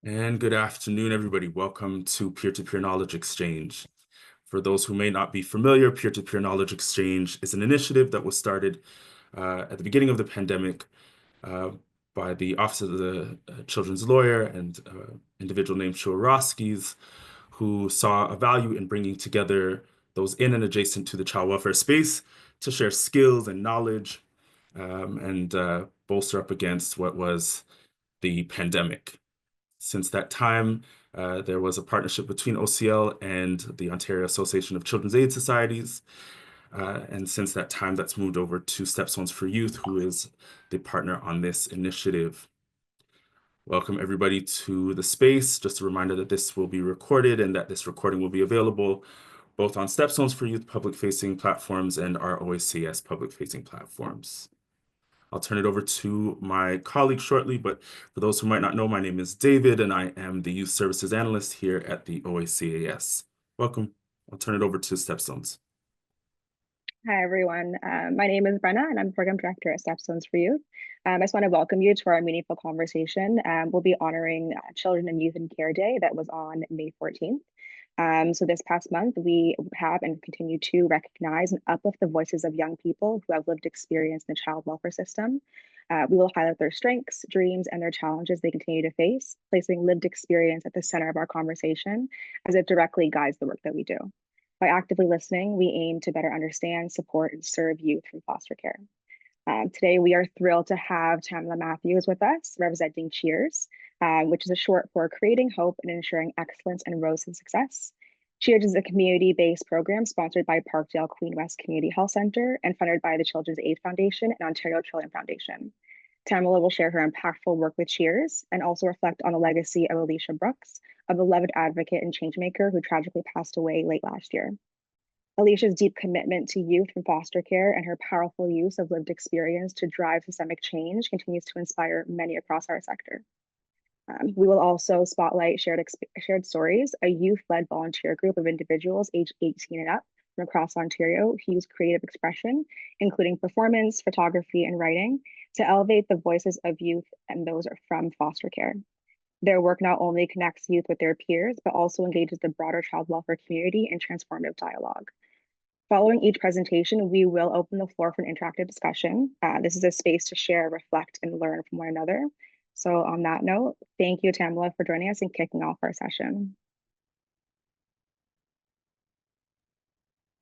And good afternoon, everybody. Welcome to Peer-to-Peer Knowledge Exchange. For those who may not be familiar, Peer-to-Peer Knowledge Exchange is an initiative that was started at the beginning of the pandemic uh, by the Office of the Children's Lawyer and individual named Shoroskis, who saw a value in bringing together those in and adjacent to the child welfare space to share skills and knowledge and bolster up against what was the pandemic. Since that time, there was a partnership between OCL and the Ontario Association of Children's Aid Societies. And since that time, that's moved over to Stepstones for Youth, who is the partner on this initiative. Welcome, everybody, to the space. Just a reminder that this will be recorded and that this recording will be available both on Stepstones for Youth public-facing platforms and our OACS public-facing platforms. I'll turn it over to my colleague shortly, but for those who might not know, my name is David, and I am the Youth Services Analyst here at the OACAS. Welcome. I'll turn it over to Stepstones. Hi, everyone. My name is Brenna, and I'm Program Director at Stepstones for Youth. I just want to welcome you to our meaningful conversation. We'll be honoring Children and Youth in Care Day that was on May 14th. So this past month, we have and continue to recognize and uplift the voices of young people who have lived experience in the child welfare system. We will highlight their strengths, dreams, and their challenges they continue to face, placing lived experience at the center of our conversation as it directly guides the work that we do. By actively listening, we aim to better understand, support, and serve youth from foster care. Today, we are thrilled to have Tamla Matthews with us, representing Cheers, which is a short for creating hope and ensuring excellence and road to success. Cheers is a community-based program sponsored by Parkdale Queen West Community Health Centre and funded by the Children's Aid Foundation and Ontario Children Foundation. Tamla will share her impactful work with Cheers and also reflect on the legacy of Alisha Brooks, a beloved advocate and changemaker who tragically passed away late last year. Alisha's deep commitment to youth from foster care and her powerful use of lived experience to drive systemic change continues to inspire many across our sector. We will also spotlight Shared Stories, a youth-led volunteer group of individuals aged 18 and up from across Ontario who use creative expression, including performance, photography, and writing, to elevate the voices of youth and those from foster care. Their work not only connects youth with their peers, but also engages the broader child welfare community in transformative dialogue. Following each presentation, we will open the floor for an interactive discussion. This is a space to share, reflect, and learn from one another. So on that note, thank you, Tamla, for joining us and kicking off our session.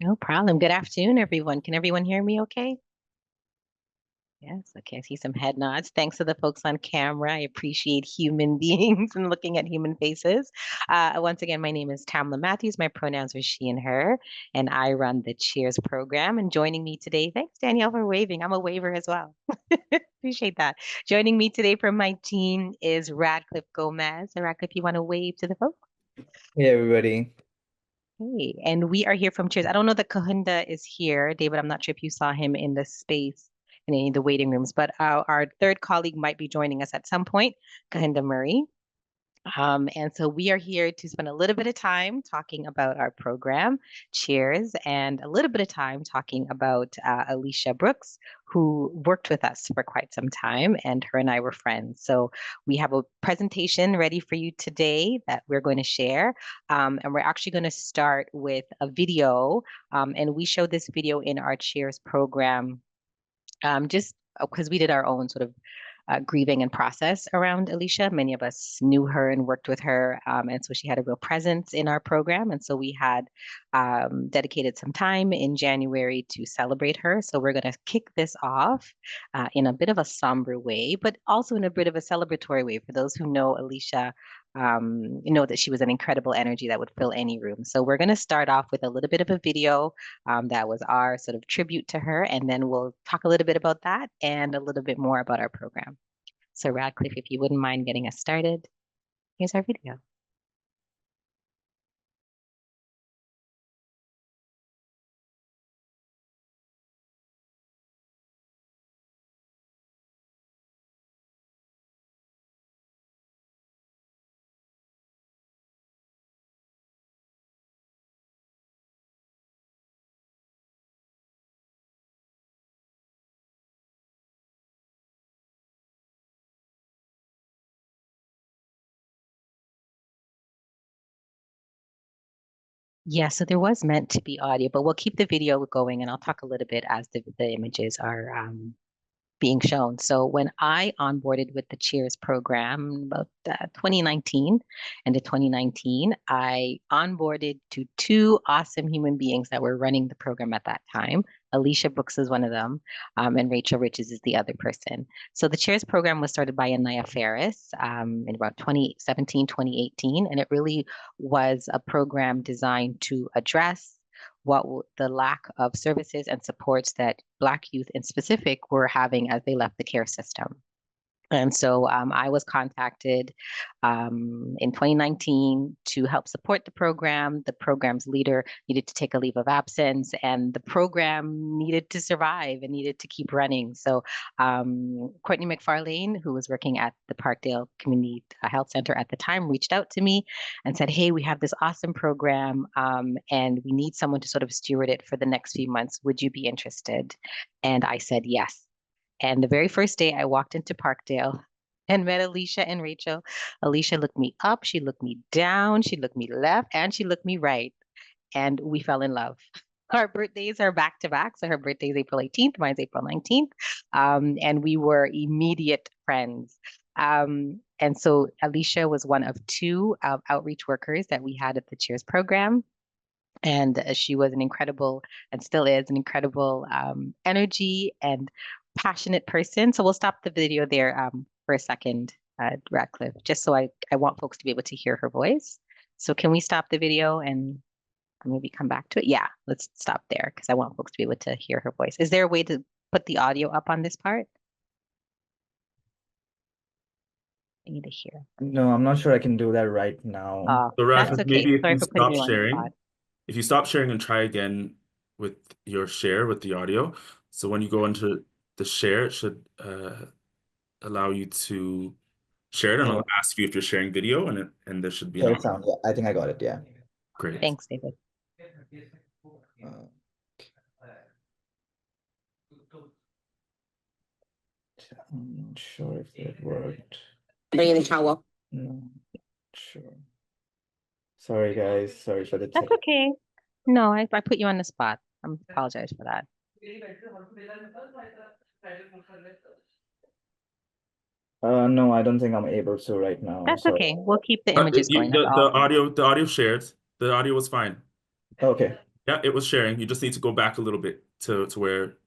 No problem. Good afternoon, everyone. Can everyone hear me okay? Yes, okay. I see some head nods. Thanks to the folks on camera. I appreciate human beings and looking at human faces. Once again, my name is Tamla Matthews. My pronouns are she and her, and I run the Cheers program. And joining me today, thanks, Danielle, for waving. I'm a waver as well. Appreciate that. Joining me today from my team is Radcliffe Gomez. And Radcliffe, you want to wave to the folks? Hey, everybody. Hey, and we are here from Cheers. I don't know that Kahunda is here. David, I'm not sure if you saw him in the space in any of the waiting rooms, but our third colleague might be joining us at some point, Kahunda Murray. And so we are here to spend a little bit of time talking about our program, Cheers, and a little bit of time talking about Alisha Brooks, who worked with us for quite some time, and her and I were friends. So we have a presentation ready for you today that we're going to share. And we're actually going to start with a video. And we showed this video in our Cheers program just because we did our own sort of grieving and process around Alisha. Many of us knew her and worked with her. And so she had a real presence in our program. And so we had dedicated some time in January to celebrate her. So we're going to kick this off in a bit of a somber way, but also in a bit of a celebratory way. For those who know Alisha, you know that she was an incredible energy that would fill any room. So we're going to start off with a little bit of a video that was our sort of tribute to her, and then we'll talk a little bit about that and a little bit more about our program. So Radcliffe, if you wouldn't mind getting us started, here's our video. Yeah, so there was meant to be audio, but we'll keep the video going and I'll talk a little bit as the images are being shown. So when I onboarded with the Cheers program about 2019, and in 2019, I onboarded to two awesome human beings that were running the program at that time. Alisha Brooks is one of them, and Rachel Riches is the other person. So the Cheers program was started by Anaya Ferris in about 2017, 2018, and it really was a program designed to address what the lack of services and supports that Black youth in specific were having as they left the care system. And so I was contacted in 2019 to help support the program. The program's leader needed to take a leave of absence, and the program needed to survive and needed to keep running. So Courtney McFarlane, who was working at the Parkdale Community Health Center at the time, reached out to me and said, "Hey, we have this awesome program, and we need someone to sort of steward it for the next few months. Would you be interested?" And I said yes. And the very first day I walked into Parkdale and met Alisha and Rachel. Alisha looked me up, she looked me down, she looked me left, and she looked me right. And we fell in love. Our birthdays are back to back. So her birthday is April 18th, mine's April 19th. And we were immediate friends. And so Alisha was one of two outreach workers that we had at the Cheers program. And she was an incredible, and still is an incredible energy and passionate person. So we'll stop the video there for a second, Radcliffe, just so I want folks to be able to hear her voice. So can we stop the video and maybe come back to it? Yeah, let's stop there because I want folks to be able to hear her voice. Is there a way to put the audio up on this part? I need to hear. No, I'm not sure I can do that right now. So That's Radcliffe, okay. maybe if Sorry you for putting stop you on the sharing, spot. if you stop sharing and try again with your share with the audio. So when you go into the share, it should allow you to share it, and Yeah. it'll ask you if you're sharing video, and there should be an Okay, option. sound. Yeah, I think I got it. Yeah. Great. Thanks, David. Uh, I'm not sure if it worked. Bring in the towel. No, sure. Sorry, guys. Sorry for the That's tech. okay. No, I put you on the spot. I apologize for that. No, I don't think I'm able to right now. That's Sorry. okay. We'll keep the images going. That's The all. audio shared. The audio was fine. Okay. Yeah, it was sharing. You just need to go back a little bit to where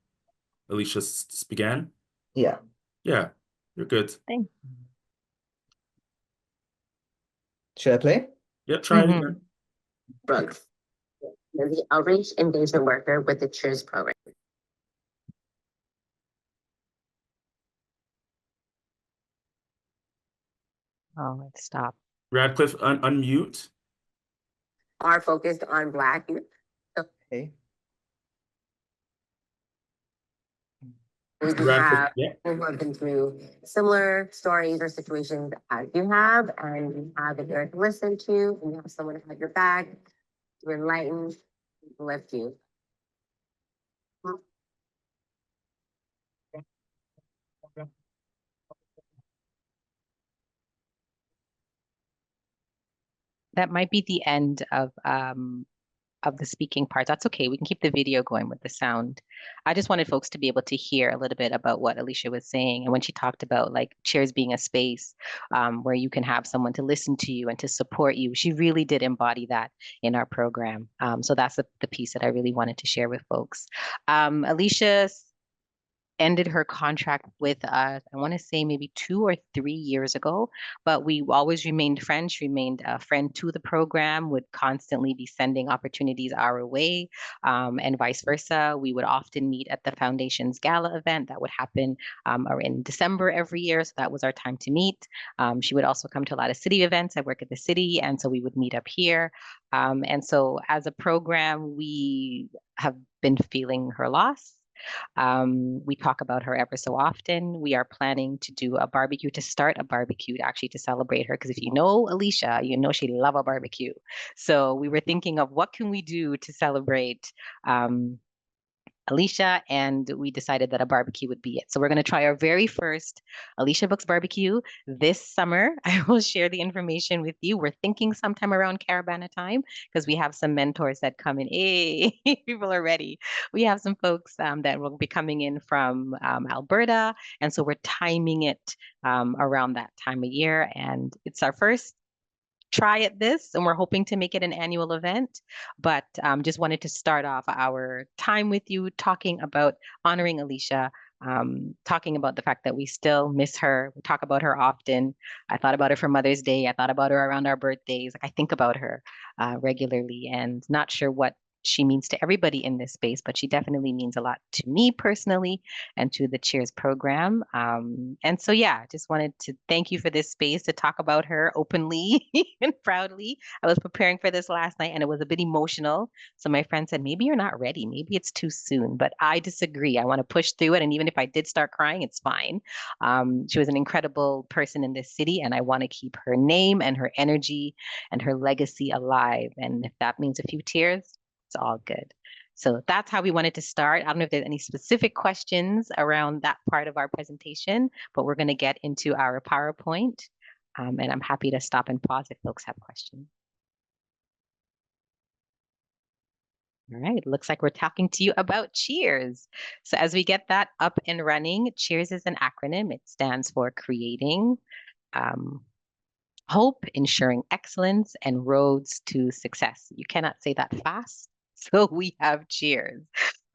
Alicia began. Yeah. Yeah, you're good. Thanks. Should I play? Yeah, try it Mhm. again. Brooks, the outreach engagement worker with the Cheers program. Oh, let's stop. Radcliffe, unmute. Are focused on Black youth. Okay. We do Radcliffe, have yeah. people who have been through similar stories or situations as you have, and you have an ear to listen to, and you have someone to have your back, to enlighten, to lift you. That might be the end of the speaking part. That's okay. We can keep the video going with the sound. I just wanted folks to be able to hear a little bit about what Alisha was saying. And when she talked about like Cheers being a space where you can have someone to listen to you and to support you, she really did embody that in our program. So that's the piece that I really wanted to share with folks. Alisha ended her contract with us, I want to say maybe 2 or 3 years ago, but we always remained friends. She remained a friend to the program, would constantly be sending opportunities our way, and vice versa. We would often meet at the foundation's gala event that would happen in December every year. So that was our time to meet. She would also come to a lot of city events. I work at the city, and so we would meet up here. And so as a program, we have been feeling her loss. We talk about her ever so often. We are planning to do a barbecue, to start a barbecue actually to celebrate her. Because if you know Alisha, you know she love a barbecue. So we were thinking of what can we do to celebrate Alisha, and we decided that a barbecue would be it. So we're going to try our very first Alisha Brooks barbecue this summer. I will share the information with you. We're thinking sometime around Caravana time because we have some mentors that come in. Hey, people are ready. We have some folks that will be coming in from Alberta, and so we're timing it around that time of year. And it's our first try at this, and we're hoping to make it an annual event. But just wanted to start off our time with you talking about honoring Alisha, talking about the fact that we still miss her. We talk about her often. I thought about her for Mother's Day. I thought about her around our birthdays. Like, I think about her regularly, and not sure what she means to everybody in this space, but she definitely means a lot to me personally and to the Cheers program. And so, yeah, just wanted to thank you for this space to talk about her openly and proudly. I was preparing for this last night and it was a bit emotional. So my friend said, maybe you're not ready. Maybe it's too soon, but I disagree. I want to push through it. And even if I did start crying, it's fine. She was an incredible person in this city, and I want to keep her name and her energy and her legacy alive. And if that means a few tears, it's all good. So that's how we wanted to start. I don't know if there's any specific questions around that part of our presentation, but we're going to get into our PowerPoint. And I'm happy to stop and pause if folks have questions. All right, looks like we're talking to you about Cheers. So as we get that up and running, Cheers is an acronym. It stands for creating hope, ensuring excellence, and roads to success. You cannot say that fast. So we have Cheers.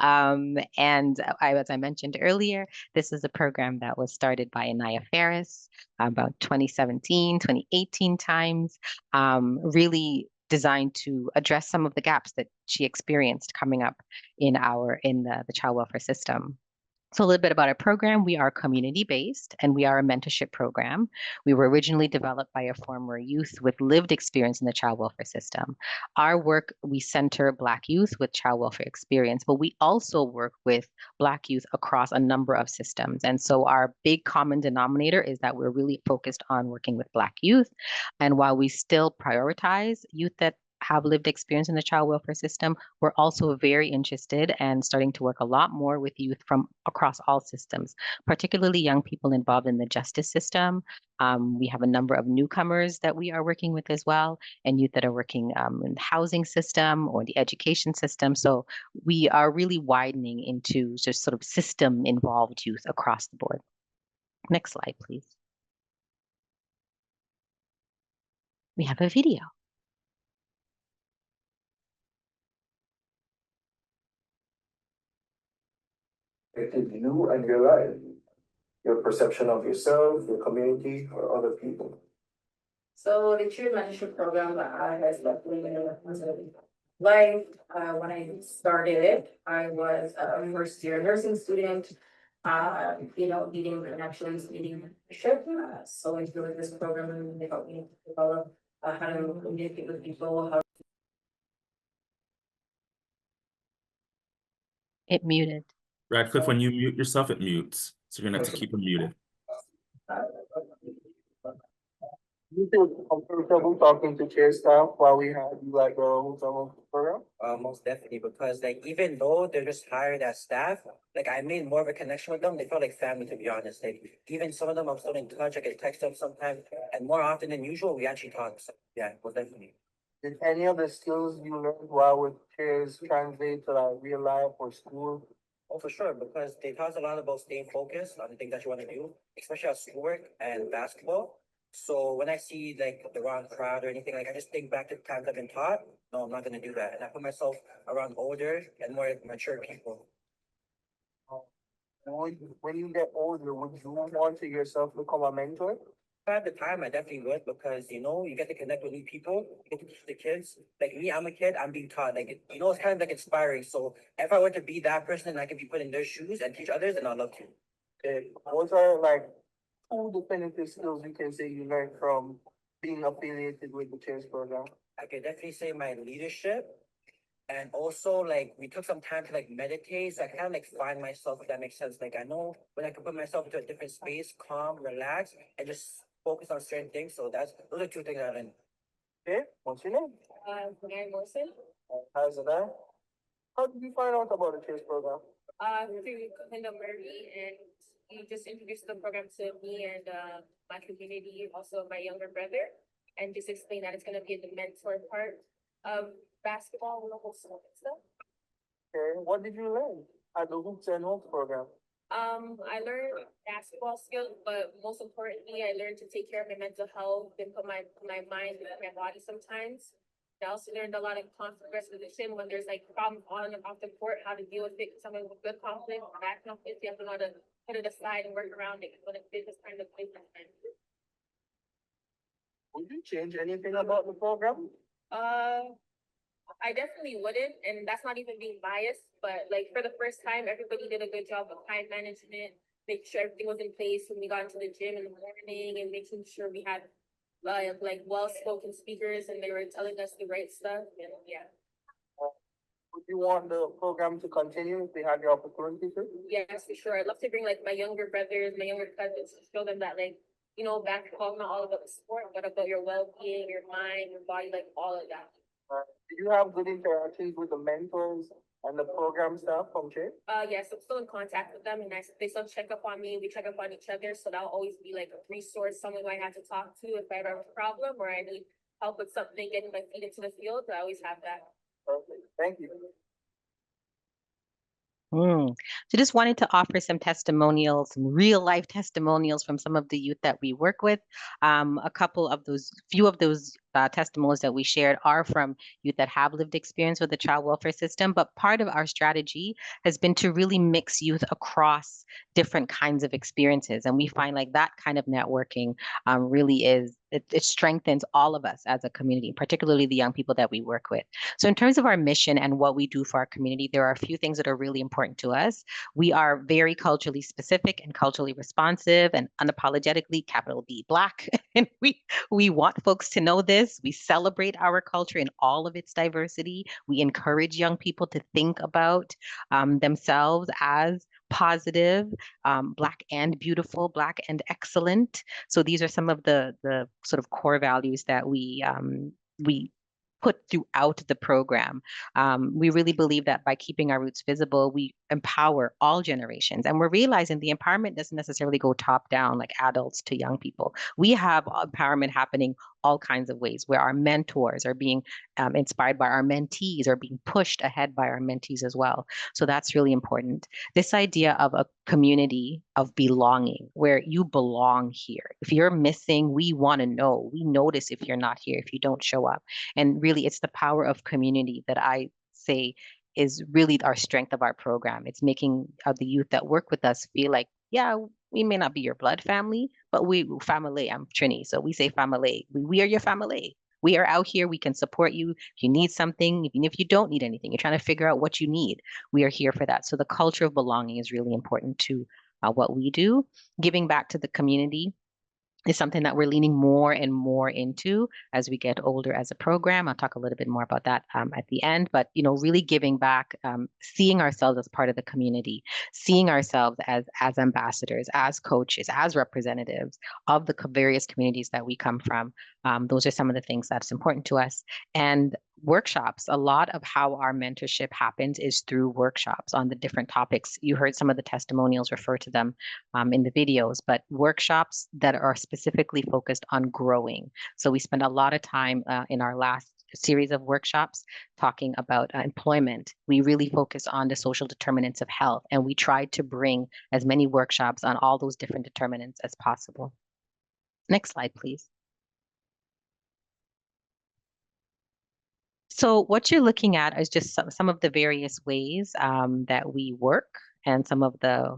As I mentioned earlier, this is a program that was started by Anaya Ferris about 2017, 2018 times, really designed to address some of the gaps that she experienced coming up in the child welfare system. So a little bit about our program. We are community-based and we are a mentorship program. We were originally developed by a former youth with lived experience in the child welfare system. Our work, we center Black youth with child welfare experience, but we also work with Black youth across a number of systems. And so our big common denominator is that we're really focused on working with Black youth. And while we still prioritize youth that have lived experience in the child welfare system, we're also very interested and starting to work a lot more with youth from across all systems, particularly young people involved in the justice system. We have a number of newcomers that we are working with as well, and youth that are working in the housing system or the education system. So we are really widening into just sort of system involved youth across the board. Next slide, please. We have a video. Affected you and your life, your perception of yourself, your community, or other people? So the cheer mentorship program has left me in a positive life. When I started it, I was a first year nursing student. Leading connections, leading leadership. So I feel like this program really helped me develop how to communicate with people, how. It muted. Radcliffe, when you mute yourself, it mutes. So you're gonna have to keep it muted. You feel comfortable talking to chair staff while we have you like go some of the program? Most definitely, because like even though they're just hired as staff, like I made more of a connection with them. They felt like family, to be honest. Like even some of them I'm still in touch. I can text them sometimes, and more often than usual, we actually talk. So, yeah, most definitely. Did any of the skills you learned while with chairs translate to like real life or school? Oh, for sure, because they taught us a lot about staying focused on the things that you want to do, especially at schoolwork and basketball. So when I see like the wrong crowd or anything, like I just think back to the times I've been taught. No, I'm not gonna do that, and I put myself around older and more mature people. When you get older, would you want to yourself become a mentor? At the time, I definitely would, because you get to connect with new people, you get to teach the kids. Like me, I'm a kid, I'm being taught. Like it's kind of like inspiring. So if I were to be that person and I could be put in their shoes and teach others, then I'd love to. Okay. What are like two definitive skills you can say you learned from being affiliated with the chairs program? I could definitely say my leadership. And also, like, we took some time to like meditate, so I kind of like find myself, if that makes sense. Like, I know when I can put myself into a different space, calm, relax, and just focus on certain things. So those are two things I learned. Okay, what's your name? Mary Morrison. How's it going? How did you find out about the chairs program? Through Linda Murray, and you just introduced the program to me and my community, also my younger brother, and just explain that it's gonna be the mentor part of basketball and the whole sport and stuff. Okay, what did you learn at the Hoops and Hopes program? I learned basketball skills, but most importantly, I learned to take care of my mental health and put my mind and my body sometimes. I also learned a lot of conflict resolution when there's like problems on and off the court, how to deal with it. Someone with good conflict, bad conflict, you have to know how to put it aside and work around it when it's business kind of place. Would you change anything about the program? I definitely wouldn't, and that's not even being biased, but like for the first time, everybody did a good job of time management, making sure everything was in place when we got into the gym in the morning, and making sure we had like well-spoken speakers and they were telling us the right stuff, and yeah. Would you want the program to continue if they had the opportunity to? Yes, for sure. I'd love to bring like my younger brothers, my younger cousins, to show them that like, you know, basketball is not all about the sport, but about your well-being, your mind, your body, like all of that. Do you have good interactions with the mentors and the program staff from Chase? Yes, I'm still in contact with them, and they still check up on me. We check up on each other, so that'll always be like a resource, someone I have to talk to if I ever have a problem or I need help with something, getting my feet into the field. I always have that. Perfect. Thank you. So just wanted to offer some testimonials, some real life testimonials from some of the youth that we work with. Few of those testimonials that we shared are from youth that have lived experience with the child welfare system, but part of our strategy has been to really mix youth across different kinds of experiences. And we find like that kind of networking really it strengthens all of us as a community, particularly the young people that we work with. So in terms of our mission and what we do for our community, there are a few things that are really important to us. We are very culturally specific and culturally responsive and unapologetically capital D Black. And we want folks to know this. We celebrate our culture in all of its diversity. We encourage young people to think about themselves as positive, Black and beautiful, Black and excellent. So these are some of the sort of core values that we put throughout the program. We really believe that by keeping our roots visible, we empower all generations. And we're realizing the empowerment doesn't necessarily go top down like adults to young people. We have empowerment happening all kinds of ways where our mentors are being inspired by our mentees or being pushed ahead by our mentees as well. So that's really important. This idea of a community of belonging where you belong here. If you're missing, we want to know. We notice if you're not here, if you don't show up. And really, it's the power of community that I say is really our strength of our program. It's making the youth that work with us feel like, yeah, we may not be your blood family, but we family. I'm Trini, so we say family. We are your family. We are out here. We can support you if you need something, even if you don't need anything. You're trying to figure out what you need. We are here for that. So the culture of belonging is really important to what we do. Giving back to the community is something that we're leaning more and more into as we get older as a program. I'll talk a little bit more about that at the end, but really giving back, seeing ourselves as part of the community, seeing ourselves as ambassadors, as coaches, as representatives of the various communities that we come from. Those are some of the things that's important to us. And workshops, a lot of how our mentorship happens is through workshops on the different topics. You heard some of the testimonials refer to them in the videos, but workshops that are specifically focused on growing. So we spend a lot of time in our last series of workshops talking about employment. We really focus on the social determinants of health, and we tried to bring as many workshops on all those different determinants as possible. Next slide, please. So what you're looking at is just some of the various ways that we work and some of the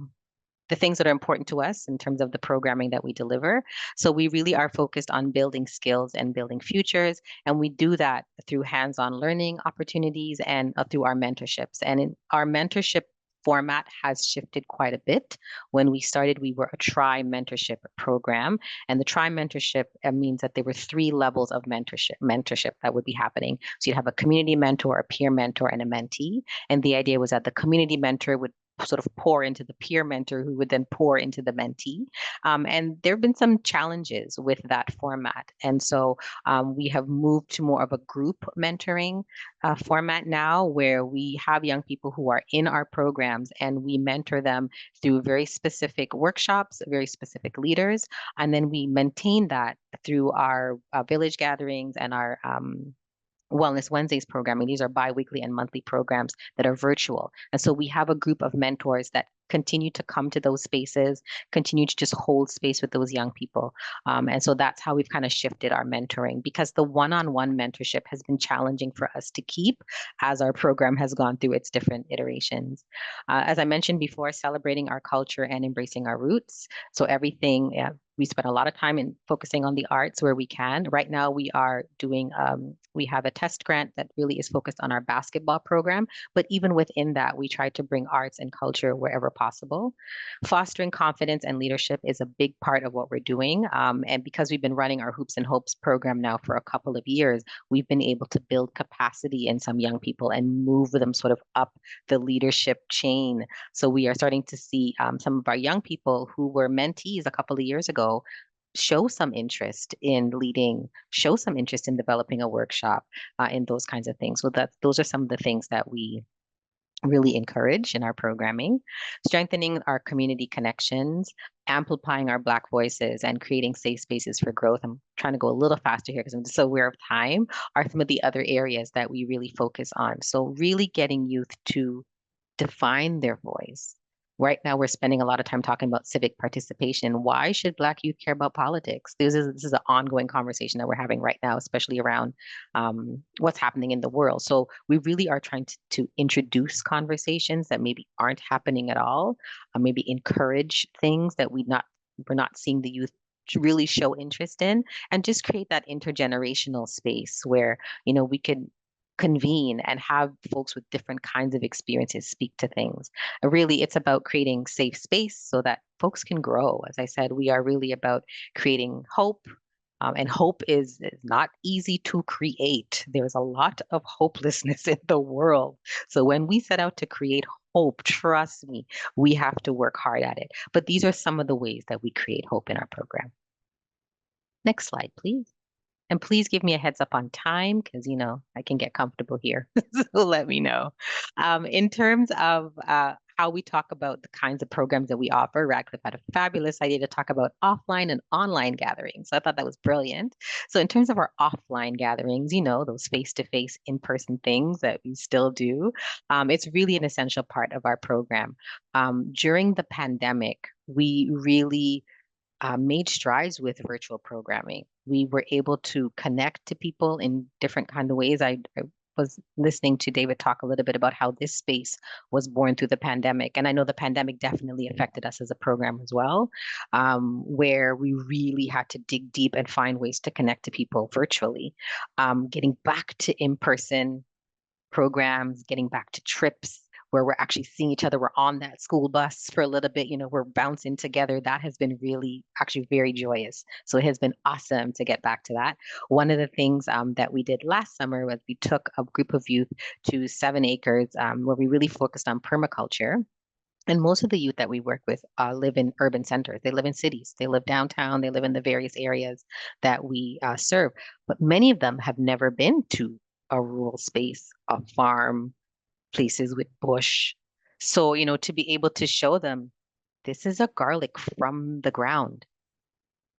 things that are important to us in terms of the programming that we deliver. So we really are focused on building skills and building futures. And we do that through hands-on learning opportunities and through our mentorships. And in our mentorship format has shifted quite a bit. When we started, we were a tri-mentorship program. And the tri-mentorship means that there were 3 levels of mentorship that would be happening. So you'd have a community mentor, a peer mentor, and a mentee. And the idea was that the community mentor would sort of pour into the peer mentor who would then pour into the mentee. And there have been some challenges with that format. And so we have moved to more of a group mentoring format now, where we have young people who are in our programs and we mentor them through very specific workshops, very specific leaders. And then we maintain that through our village gatherings and our Wellness Wednesdays programming. These are bi-weekly and monthly programs that are virtual. And so we have a group of mentors that continue to come to those spaces, continue to just hold space with those young people. And so that's how we've kind of shifted our mentoring, because the one-on-one mentorship has been challenging for us to keep as our program has gone through its different iterations. As I mentioned before, celebrating our culture and embracing our roots. So everything, we spend a lot of time in focusing on the arts where we can. Right now, we are doing, we have a test grant that really is focused on our basketball program. But even within that, we try to bring arts and culture wherever possible. Fostering confidence and leadership is a big part of what we're doing. And because we've been running our Hoops and Hopes program now for a couple of years, we've been able to build capacity in some young people and move them sort of up the leadership chain. So we are starting to see some of our young people who were mentees a couple of years ago show some interest in leading, show some interest in developing a workshop, in those kinds of things. So those are some of the things that we really encourage in our programming. Strengthening our community connections, amplifying our Black voices, and creating safe spaces for growth. I'm trying to go a little faster here because I'm just so aware of time, are some of the other areas that we really focus on. So really getting youth to define their voice. Right now, we're spending a lot of time talking about civic participation. Why should Black youth care about politics? This is an ongoing conversation that we're having right now, especially around what's happening in the world. So we really are trying to introduce conversations that maybe aren't happening at all, maybe encourage things that we're not seeing the youth to really show interest in, and just create that intergenerational space where, we could convene and have folks with different kinds of experiences speak to things. Really, it's about creating safe space so that folks can grow. As I said, we are really about creating hope. And hope is not easy to create. There's a lot of hopelessness in the world. So when we set out to create hope, trust me, we have to work hard at it. But these are some of the ways that we create hope in our program. Next slide, please. And please give me a heads up on time because, I can get comfortable here. So let me know. In terms of how we talk about the kinds of programs that we offer, Radcliffe had a fabulous idea to talk about offline and online gatherings. So I thought that was brilliant. So in terms of our offline gatherings, those face-to-face, in-person things that we still do, it's really an essential part of our program. During the pandemic, we really made strides with virtual programming. We were able to connect to people in different kind of ways. I was listening to David talk a little bit about how this space was born through the pandemic. And I know the pandemic definitely affected us as a program as well, where we really had to dig deep and find ways to connect to people virtually. Getting back to in-person programs, getting back to trips where we're actually seeing each other. We're on that school bus for a little bit, we're bouncing together. That has been really actually very joyous. So it has been awesome to get back to that. One of the things that we did last summer was we took a group of youth to 7 acres where we really focused on permaculture. And most of the youth that we work with live in urban centers. They live in cities. They live downtown. They live in the various areas that we serve. But many of them have never been to a rural space, a farm, places with bush. So, to be able to show them, this is a garlic from the ground.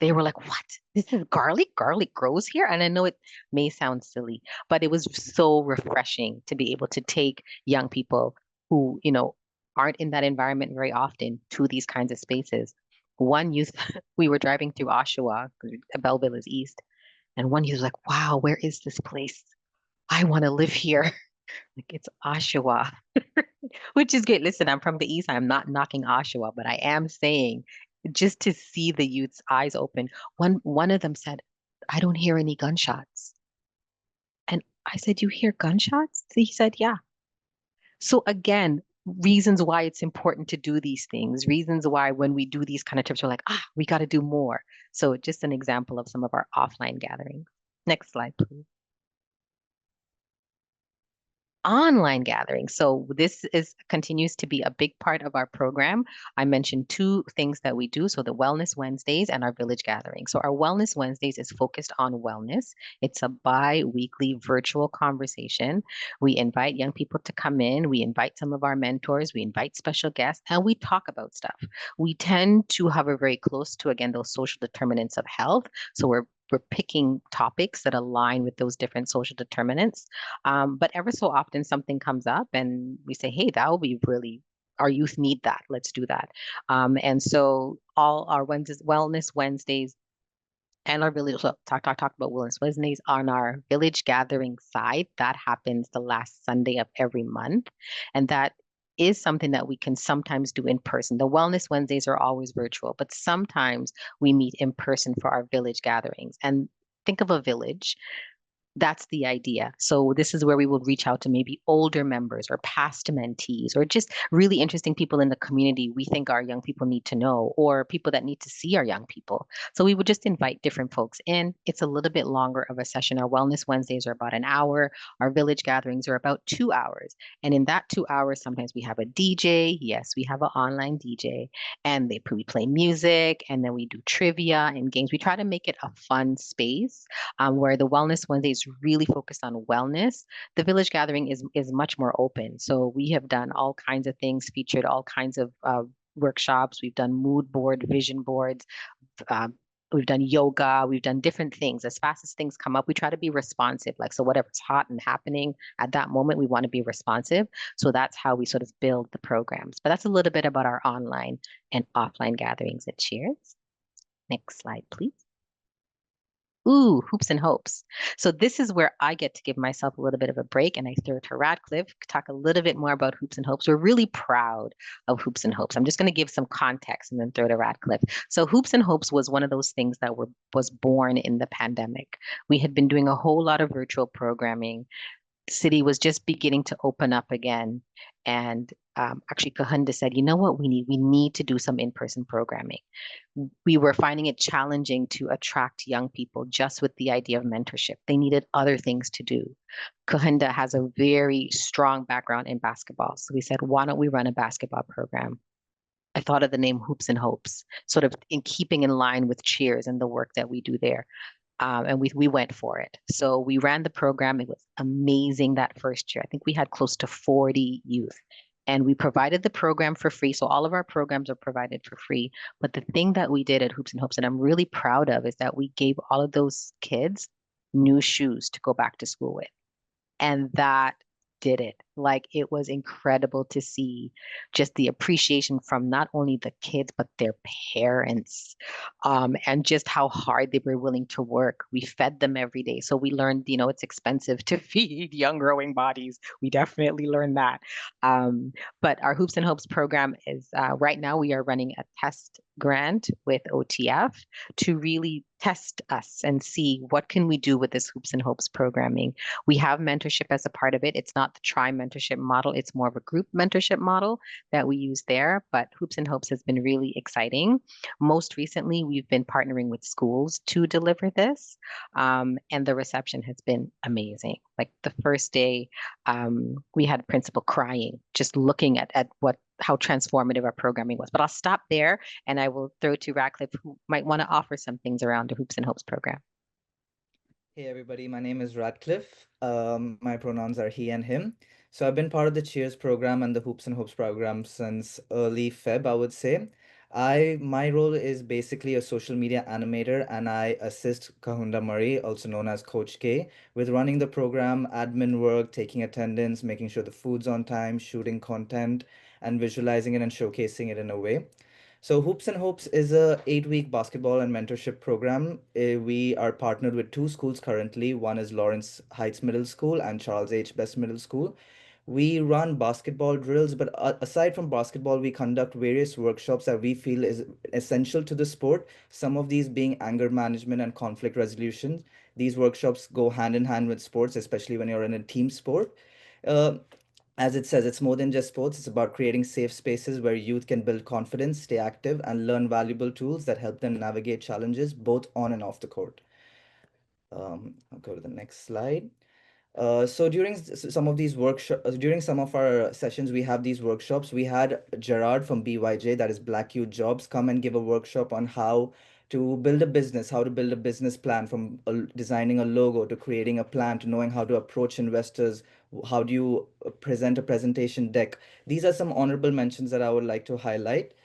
They were like, what? This is garlic? Garlic grows here? And I know it may sound silly, but it was so refreshing to be able to take young people who, aren't in that environment very often to these kinds of spaces. One youth, we were driving through Oshawa, Belleville is east, and one youth was like, wow, where is this place? I want to live here. Like, it's Oshawa, which is great. Listen, I'm from the East. I'm not knocking Oshawa, but I am saying just to see the youth's eyes open. One of them said, I don't hear any gunshots. And I said, you hear gunshots? He said, yeah. So again, reasons why it's important to do these things, reasons why when we do these kind of trips, we're like, we got to do more. So just an example of some of our offline gatherings. Next slide, please. online gathering. So this continues to be a big part of our program. I mentioned two things that we do. So the Wellness Wednesdays and our village gathering. So our Wellness Wednesdays is focused on wellness. It's a bi-weekly virtual conversation. We invite young people to come in. We invite some of our mentors. We invite special guests, and we talk about stuff. We tend to hover very close to, again, those social determinants of health. So we're picking topics that align with those different social determinants. But ever so often something comes up and we say, hey, that would be really, our youth need that. Let's do that. And so all our Wellness Wednesdays and our village, so talk about Wellness Wednesdays on our village gathering side. That happens the last Sunday of every month. And that is something that we can sometimes do in person. The Wellness Wednesdays are always virtual, but sometimes we meet in person for our village gatherings. And think of a village. That's the idea. So this is where we will reach out to maybe older members or past mentees or just really interesting people in the community we think our young people need to know, or people that need to see our young people. So we would just invite different folks in. It's a little bit longer of a session. Our Wellness Wednesdays are about an hour. Our village gatherings are about 2 hours. And in that 2 hours, sometimes we have a DJ. Yes, we have an online DJ, and we play music, and then we do trivia and games. We try to make it a fun space, where the Wellness Wednesday is really focused on wellness. The village gathering is much more open. So we have done all kinds of things, featured all kinds of workshops. We've done mood board, vision boards. Uh, we've done yoga. We've done different things. As fast as things come up, we try to be responsive. Like, so whatever's hot and happening at that moment, we want to be responsive. So that's how we sort of build the programs. But that's a little bit about our online and offline gatherings at Cheers. Next slide, please. Ooh, hoops and hopes. So this is where I get to give myself a little bit of a break, and I throw to Radcliffe to talk a little bit more about hoops and hopes. We're really proud of hoops and hopes. I'm just going to give some context and then throw to Radcliffe. So hoops and hopes was one of those things that was born in the pandemic. We had been doing a whole lot of virtual programming. City was just beginning to open up again. And actually, Kahunda said, you know what we need? We need to do some in-person programming. We were finding it challenging to attract young people just with the idea of mentorship. They needed other things to do. Kahunda has a very strong background in basketball. So we said, why don't we run a basketball program? I thought of the name Hoops and Hopes, sort of in keeping in line with Cheers and the work that we do there. And we went for it. So we ran the program. It was amazing that first year. I think we had close to 40 youth. And we provided the program for free. So all of our programs are provided for free. But the thing that we did at Hoops and Hopes, and I'm really proud of, is that we gave all of those kids new shoes to go back to school with. And that did it. Like, it was incredible to see just the appreciation from not only the kids, but their parents, and just how hard they were willing to work. We fed them every day. So we learned, it's expensive to feed young growing bodies. We definitely learned that. But our Hoops and Hopes program is right now we are running a test grant with OTF to really test us and see what can we do with this Hoops and Hopes programming. We have mentorship as a part of it. It's not the tri mentorship model. It's more of a group mentorship model that we use there, but Hoops and Hopes has been really exciting. Most recently, we've been partnering with schools to deliver this, and the reception has been amazing. Like, the first day, we had a principal crying, just looking at how transformative our programming was. But I'll stop there, and I will throw to Radcliffe, who might want to offer some things around the Hoops and Hopes program. Hey everybody, my name is Radcliffe. My pronouns are he and him. So I've been part of the Cheers program and the Hoops and Hopes program since early Feb, I would say. My role is basically a social media animator, and I assist Kahunda Murray, also known as Coach K, with running the program, admin work, taking attendance, making sure the food's on time, shooting content, and visualizing it and showcasing it in a way. So Hoops and Hopes is a 8-week basketball and mentorship program. We are partnered with two schools currently. One is Lawrence Heights Middle School and Charles H. Best Middle School. We run basketball drills, but aside from basketball, we conduct various workshops that we feel is essential to the sport. Some of these being anger management and conflict resolution. These workshops go hand in hand with sports, especially when you're in a team sport. Uh, as it says, it's more than just sports. It's about creating safe spaces where youth can build confidence, stay active, and learn valuable tools that help them navigate challenges both on and off the court. I'll go to the next slide. So some of these workshops, during some of our sessions, we have these workshops. We had Gerard from BYJ, that is Black Youth Jobs, come and give a workshop on how to build a business, how to build a business plan, from designing a logo to creating a plan to knowing how to approach investors. How do you present a presentation deck? These are some honorable mentions that I would like to highlight.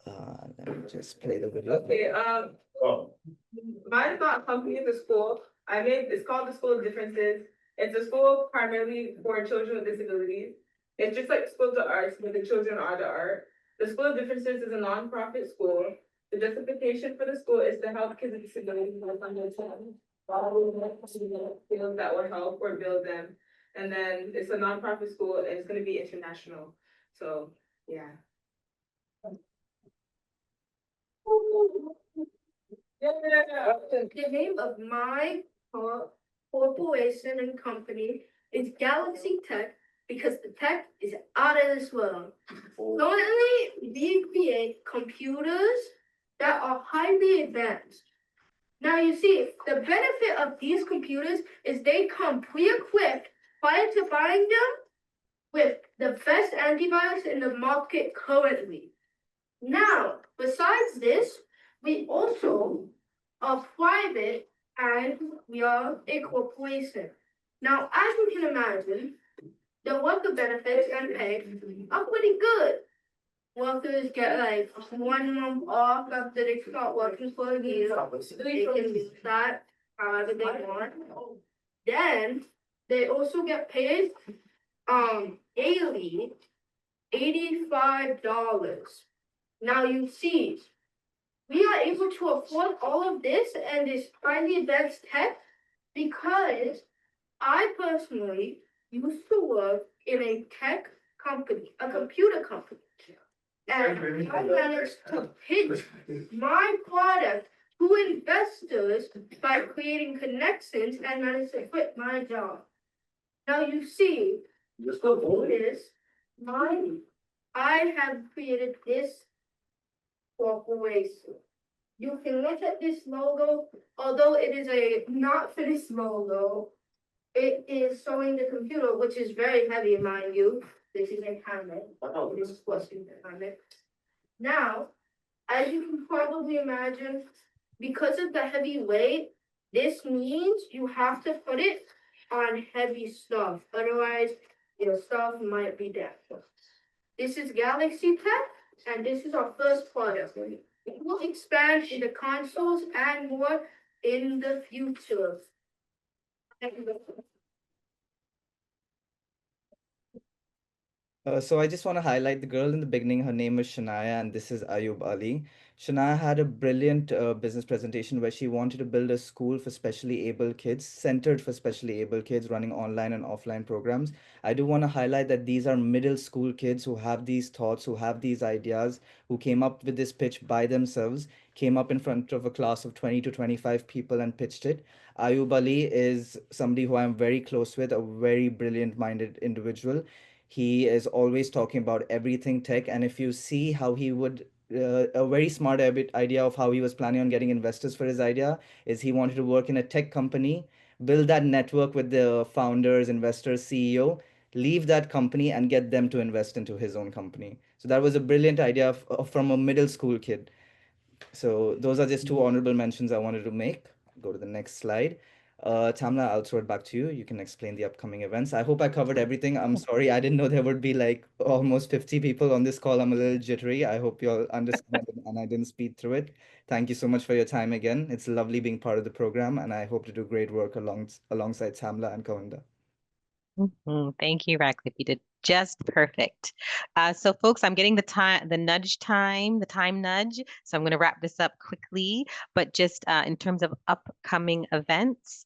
Let me just play the video. Okay, mine's not a company, it's a school. It's called the School of Differences. It's a school primarily for children with disabilities. It's just like schools of arts, but the children are the art. The School of Differences is a nonprofit school. The justification for the school is to help kids with disabilities understand fields that will help or build them. And then it's a nonprofit school and it's going to be international. So, yeah. The name of my corporation and company is Galaxy Tech because the tech is out of this world. Currently, we create computers that are highly advanced. Now you see, the benefit of these computers is they come pre-equipped prior to buying them with the best antivirus in the market currently. Now, besides this, we also are private and we are a corporation. Now, as you can imagine, the worker benefits and pay are pretty good. Workers get like 1 month off after they start working for a year. They can use that however they want. Then they also get paid daily $85. Now you see, we are able to afford all of this and this highly advanced tech because I personally used to work in a tech company, a computer company. And I managed to pitch my product to investors by creating connections and managed to quit my job. Now you see, I have created this corporation. You can look at this logo, although it is a not finished logo, it is showing the computer, which is very heavy, mind you. This is a helmet. This is supposed to be the helmet. Now, as you can probably imagine, because of the heavy weight, this means you have to put it on heavy stuff. Otherwise, your stuff might be damaged. This is Galaxy Tech, and this is our first product. We will expand into consoles and more in the future. So I just want to highlight the girl in the beginning. Her name is Shania, and this is Ayub Ali. Shania had a brilliant business presentation where she wanted to build a school for specially able kids, centered for specially able kids, running online and offline programs. I do want to highlight that these are middle school kids who have these thoughts, who have these ideas, who came up with this pitch by themselves, came up in front of a class of 20 to 25 people and pitched it. Ayub Ali is somebody who I'm very close with, a very brilliant-minded individual. He is always talking about everything tech, and if you see how he would a very smart idea of how he was planning on getting investors for his idea is he wanted to work in a tech company, build that network with the founders, investors, CEO, leave that company and get them to invest into his own company. So that was a brilliant idea from a middle school kid. So those are just two honorable mentions I wanted to make. Go to the next slide. Tamla, I'll throw it back to you. You can explain the upcoming events. I hope I covered everything. I'm sorry, I didn't know there would be like almost 50 people on this call. I'm a little jittery. I hope you all understand and I didn't speed through it. Thank you so much for your time again. It's lovely being part of the program, and I hope to do great work alongside Tamla and Kavinda. Thank you, Radcliffe. You did just perfect. So folks, I'm getting the time nudge. So I'm going to wrap this up quickly, but just in terms of upcoming events,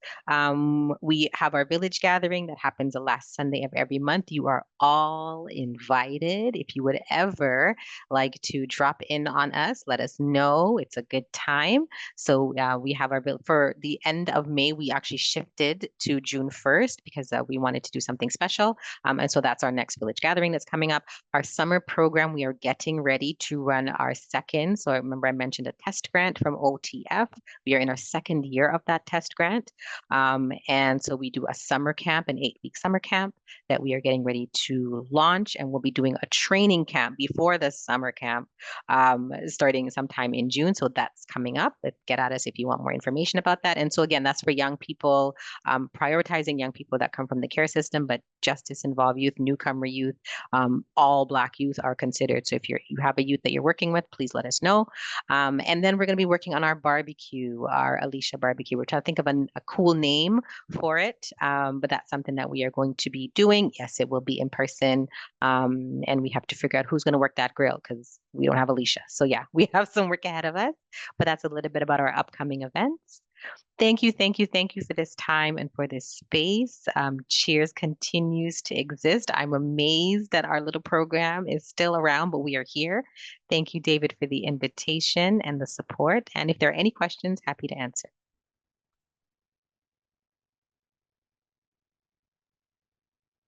we have our village gathering that happens the last Sunday of every month. You are all invited. If you would ever like to drop in on us, let us know. It's a good time. So we have for the end of May, we actually shifted to June 1st because we wanted to do something special. And so that's our next next village gathering that's coming up. Our summer program, we are getting ready to run our second. So I remember I mentioned a test grant from OTF. We are in our second year of that test grant. And so we do a summer camp, an 8-week summer camp that we are getting ready to launch. And we'll be doing a training camp before the summer camp, starting sometime in June. So that's coming up. Get at us if you want more information about that. And so again, that's for young people, prioritizing young people that come from the care system, but justice involved youth, newcomer youth, all Black youth are considered. So if you have a youth that you're working with, please let us know. And then we're going to be working on our barbecue, our Alisha barbecue. We're trying to think of a cool name for it, but that's something that we are going to be doing. Yes, it will be in person, and we have to figure out who's going to work that grill because we don't have Alisha. So yeah, we have some work ahead of us, but that's a little bit about our upcoming events. Thank you for this time and for this space. Cheers continues to exist. I'm amazed that our little program is still around, but we are here. Thank you, David, for the invitation and the support. And if there are any questions, happy to answer.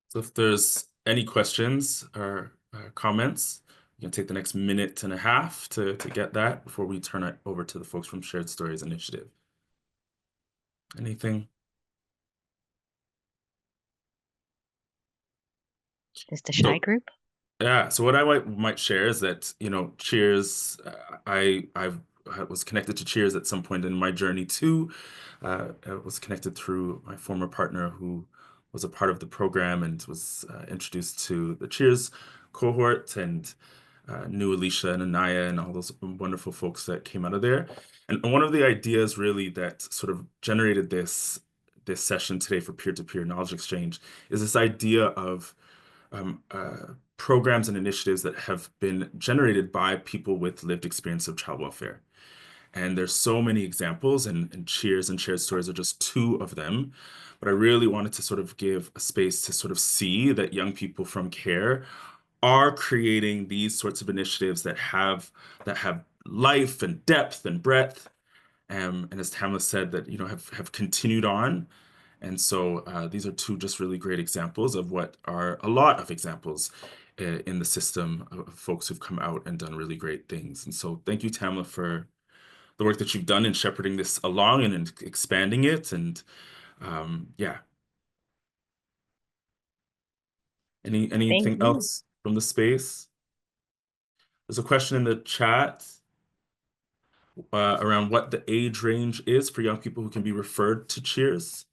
So if there's any questions or comments, you can take the next minute and a half to get that before we turn it over to the folks from Shared Stories Initiative. Anything? Is the shy group? Yeah, so what I might share is that, Cheers, I was connected to Cheers at some point in my journey too. I was connected through my former partner who was a part of the program and was introduced to the Cheers cohort and knew Alisha and Anaya and all those wonderful folks that came out of there. And one of the ideas really that sort of generated this session today for peer-to-peer knowledge exchange is this idea of programs and initiatives that have been generated by people with lived experience of child welfare. And there's so many examples, and Cheers and Shared Stories are just two of them. But I really wanted to sort of give a space to sort of see that young people from care are creating these sorts of initiatives that have life and depth and breadth. And as Tamla said, that have continued on. And so these are two just really great examples of what are a lot of examples in the system of folks who've come out and done really great things. And so thank you, Tamla, for the work that you've done in shepherding this along and expanding it. And yeah. Anything else from the space? There's a question in the chat around what the age range is for young people who can be referred to Cheers.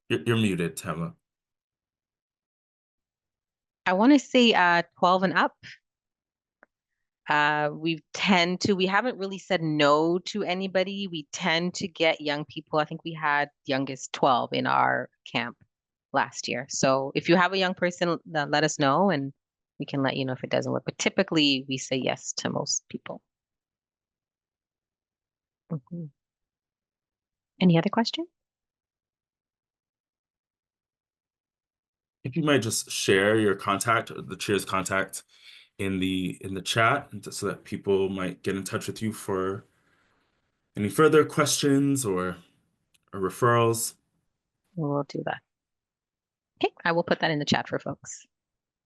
You're muted, Tamla. I want to say 12 and up. We haven't really said no to anybody. We tend to get young people. I think we had youngest 12 in our camp last year. So if you have a young person, let us know and we can let you know if it doesn't work. But typically we say yes to most people. Mm-hmm. Any other questions? If you might just share your contact, or the Cheers contact in the chat, so that people might get in touch with you for any further questions or referrals. We'll do that. Okay, I will put that in the chat for folks.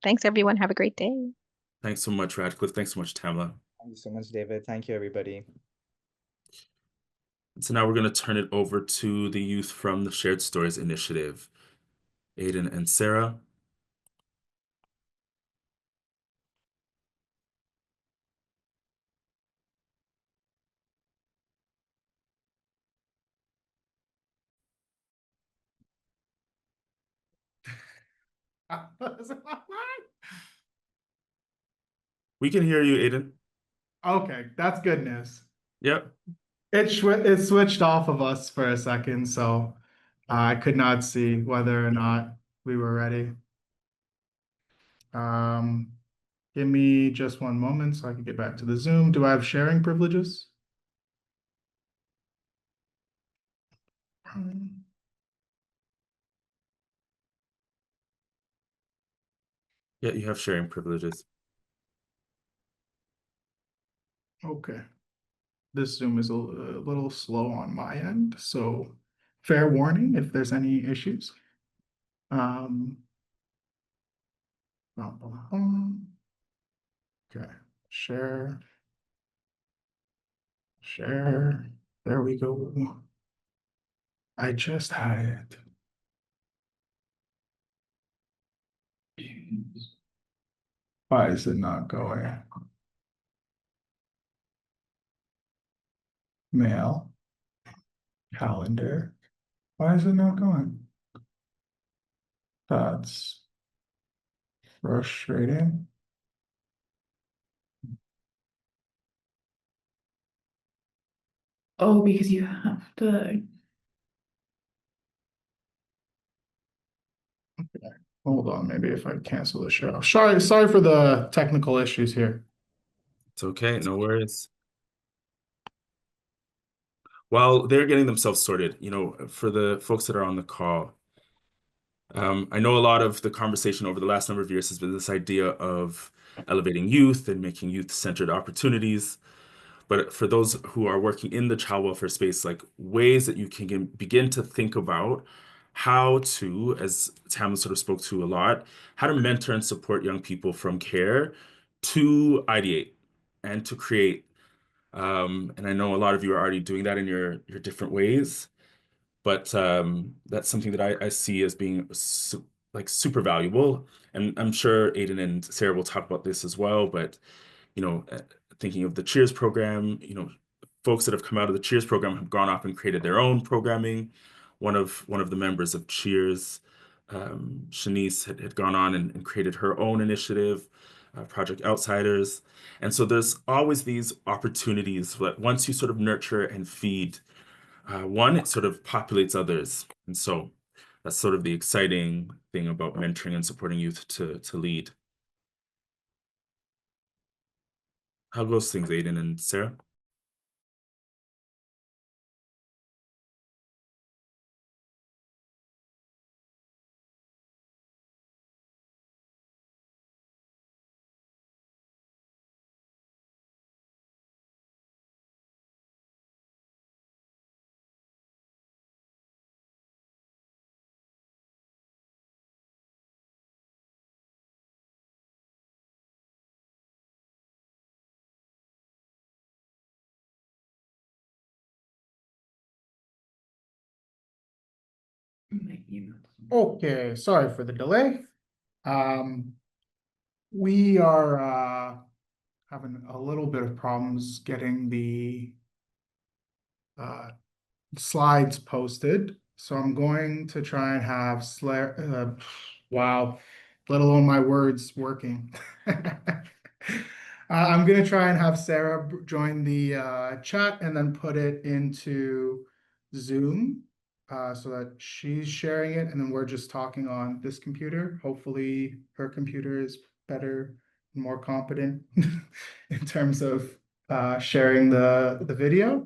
Thanks, everyone. Have a great day. Thanks so much, Radcliffe. Thanks so much, Tamla. Thank you so much, David. Thank you, everybody. So now we're going to turn it over to the youth from the Shared Stories Initiative, Aiden and Sarah. We can hear you, Aiden. Okay, that's good news. Yep. It switched off of us for a second, so I could not see whether or not we were ready. Give me just one moment so I can get back to the Zoom. Do I have sharing privileges? Yeah, you have sharing privileges. Okay. This Zoom is a little slow on my end, so fair warning if there's any issues. Um, bum, bum, bum. Okay, share. There we go. I just had it. Why is it not going? Mail, calendar. Why is it not going? That's frustrating. Oh, because you have to. Okay, hold on. Maybe if I cancel the show. Sorry for the technical issues here. It's okay, no worries. While they're getting themselves sorted, for the folks that are on the call, I know a lot of the conversation over the last number of years has been this idea of elevating youth and making youth-centered opportunities. But for those who are working in the child welfare space, like ways that you can begin to think about how to, as Tamla sort of spoke to a lot, how to mentor and support young people from care to ideate and to create. And I know a lot of you are already doing that in your different ways, but that's something that I see as being super valuable. And I'm sure Aiden and Sarah will talk about this as well, but you know, uh, thinking of the Cheers program, folks that have come out of the Cheers program have gone off and created their own programming. One of the members of Cheers, Shanice, had gone on and created her own initiative, Project Outsiders. And so there's always these opportunities that once you sort of nurture and feed one, it sort of populates others. And so that's sort of the exciting thing about mentoring and supporting youth to lead. How goes things, Aiden and Sarah? Okay, sorry for the delay. We are having a little bit of problems getting the slides posted. So I'm going to try and have wow, let alone my words working. I'm gonna try and have Sarah join the chat and then put it into Zoom so that she's sharing it and then we're just talking on this computer. Hopefully her computer is better and more competent in terms of sharing the video.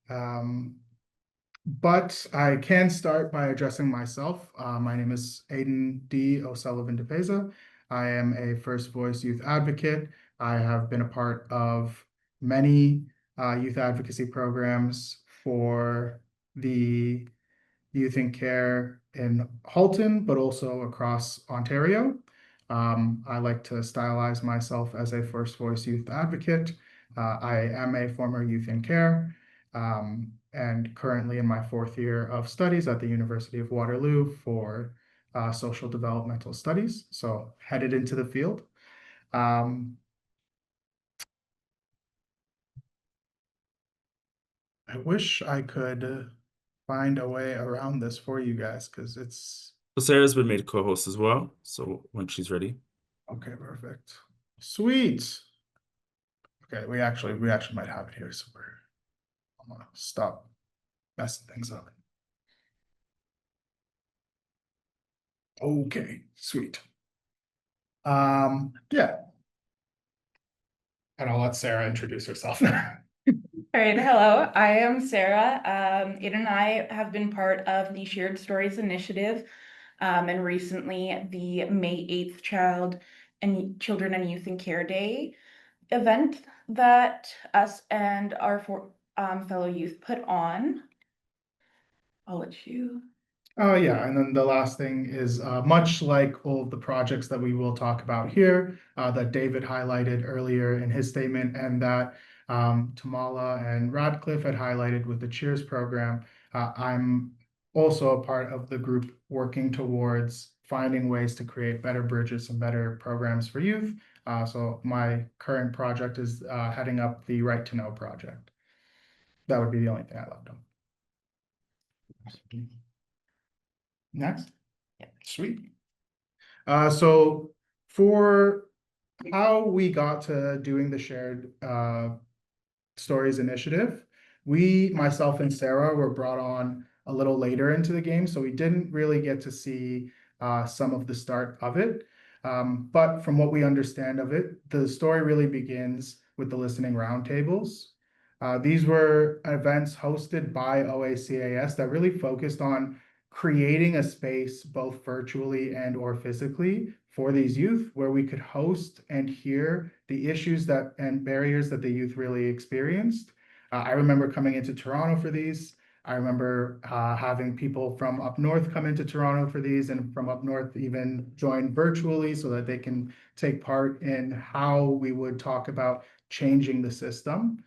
But I can start by addressing myself. My name is Aiden D. O'Sullivan DePeza. I am a First Voice youth advocate. I have been a part of many youth advocacy programs for the youth in care in Halton, but also across Ontario. I like to stylize myself as a First Voice youth advocate. I am a former youth in care and currently in my fourth year of studies at the University of Waterloo for social developmental studies. So headed into the field. I wish I could find a way around this for you guys because it's. So Sarah's been made a co-host as well. So when she's ready. Okay, perfect. Sweet. Okay, we actually might have it here, so I'm gonna stop messing things up. Okay, sweet. Yeah. And I'll let Sarah introduce herself. All right, hello, I am Sarah. Aiden and I have been part of the Shared Stories Initiative, and recently the May 8th Children and Youth in Care Day event that us and our fellow youth put on. I'll let you. Oh, yeah. And then the last thing is much like all of the projects that we will talk about here, that David highlighted earlier in his statement, and that Tamala and Radcliffe had highlighted with the Cheers program. I'm also a part of the group working towards finding ways to create better bridges and better programs for youth. So my current project is heading up the Right to Know project. That would be the only thing I left on. Next. Yeah. Sweet. So for how we got to doing the shared stories initiative, myself and Sarah, were brought on a little later into the game, so we didn't really get to see some of the start of it. But from what we understand of it, the story really begins with the listening roundtables. These were events hosted by OACAS that really focused on creating a space both virtually and or physically for these youth where we could host and hear the issues that and barriers that the youth really experienced. I remember coming into Toronto for these. I remember having people from up north come into Toronto for these, and from up north even join virtually so that they can take part in how we would talk about changing the system.